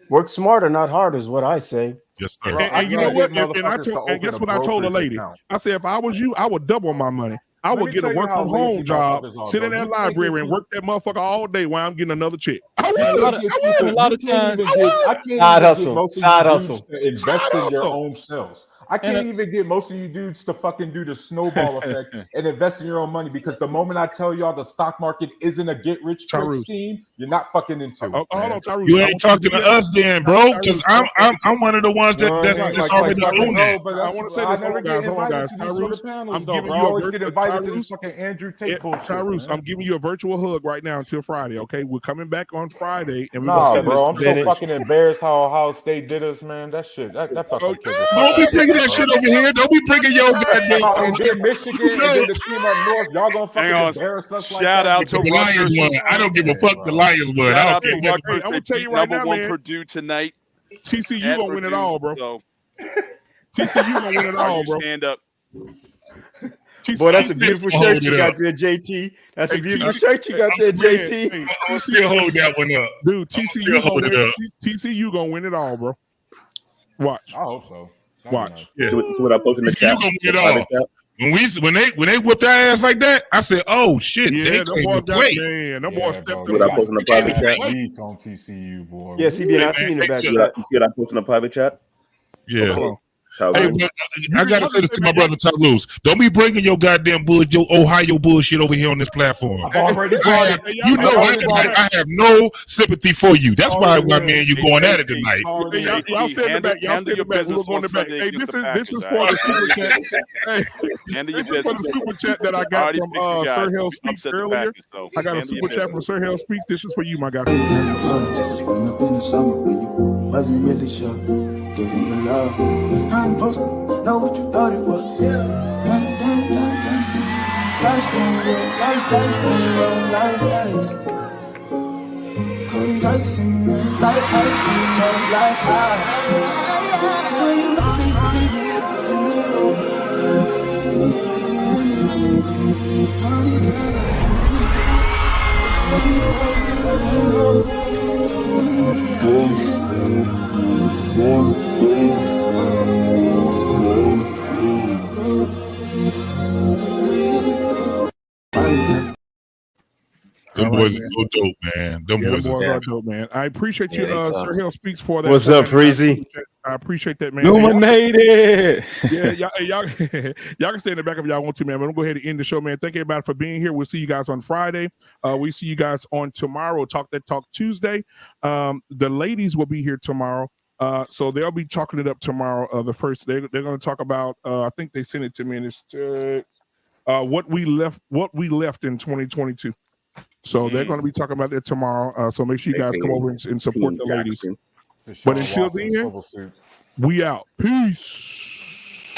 Work smarter, not harder, is what I say. Yes, sir. And you know what? And guess what I told the lady? I said, if I was you, I would double my money. I Let would me get a tell you work how from lazy home job, motherfuckers are, sit in bro. that You library think and you- work that motherfucker all day while I'm getting another check. I And would. a lot of times, I can't Side even hustle, get most of side you hustle. dudes to invest Side in your hustle. own selves. I can't even get most of you dudes to fucking do the snowball effect and invest in your own money, because the moment I tell y'all the stock market isn't a get rich quick Tyrus. scheme, you're not fucking into it. Hold on, Tyrus. You ain't talking to us then, bro, because I'm one of the ones You know what I that's mean? already fucking, doing that. bro, but I want to say I this. never Hold get on, invited guys. to these sort of Tyrus, panels, I'm though, giving bro. I you a always get invited to this Tyrus. fucking Andrew Tate bullshit. Tyrus, man. I'm giving you a virtual hug right now until Friday. Okay, we're coming back on Friday, and we're Nah, gonna bro, I'm so Bennett. fucking embarrassed how Ohio State did us, man. That shit, that fucking kid. Don't be bringing that shit over here. Don't be bringing your goddamn. And then Michigan, and then the team up north, y'all gonna fucking Hang on. embarrass us like Shout that? out to The Lions Rutgers. won. I don't give a fuck. The Lions won. Shout I out don't to care. Rutgers. I'm gonna They tell beat you right number now, one man. Purdue tonight. TCU at gonna win it Purdue, all, bro. So TCU gonna win it all, you bro. stand up. Boy, that's a TCU beautiful hold shirt it you got up. there, JT. That's a Hey, beautiful TCU shirt you got I'm there, still- JT. I'll still hold that one up. Dude, still TCU gonna win it all, bro. Watch. I hope so. Watch. Yeah. See what I posted in the TCU chat? gonna win it Private all. chat? When they whipped our ass like that, I said, "Oh shit, Yeah, they them came boys to got play." man. Them boys stepped up. What I posted in the private chat? Leads on TCU, boy. Yeah, CBN, I see you in the back. You see what I posted in the private chat? Yeah. Hold on. Hey, but I gotta say this to my brother Tyrus. Don't be bringing your goddamn your Ohio bullshit over here on this platform. Already You know I have no sympathy for you. That's why me and you going at it tonight. Y'all stay in the back. Y'all stay in the back. We're going to the back. Hey, this is for the super chat. Hey, this is for the super chat that I got from Sir Hell Speaks earlier. I got a super chat from Sir Hell Speaks. This is for you, my guy. Wasn't really sure, gave you the love. I'm supposed to know what you thought it was. Flash when you roll like that, when you roll like that. Cold as ice and you like ice, when you roll like ice. When you look Them boys are so dope, man. Them boys are dope, man. I appreciate you, Sir Hell Speaks, for that. What's up, Freezy? I appreciate that, man. Illuminated. Yeah, y'all can stay in the back if y'all want to, man. But I'm gonna go ahead and end the show, man. Thank you everybody for being here. We'll see you guys on Friday. We see you guys on tomorrow. Talk Tuesday. The ladies will be here tomorrow. So they'll be talking it up tomorrow. The first they're going to talk about. I think they sent it to me, and it's what we left in 2022. So they're going to be talking about that tomorrow. So make sure you guys come over and support the ladies. But until then, we out. Peace.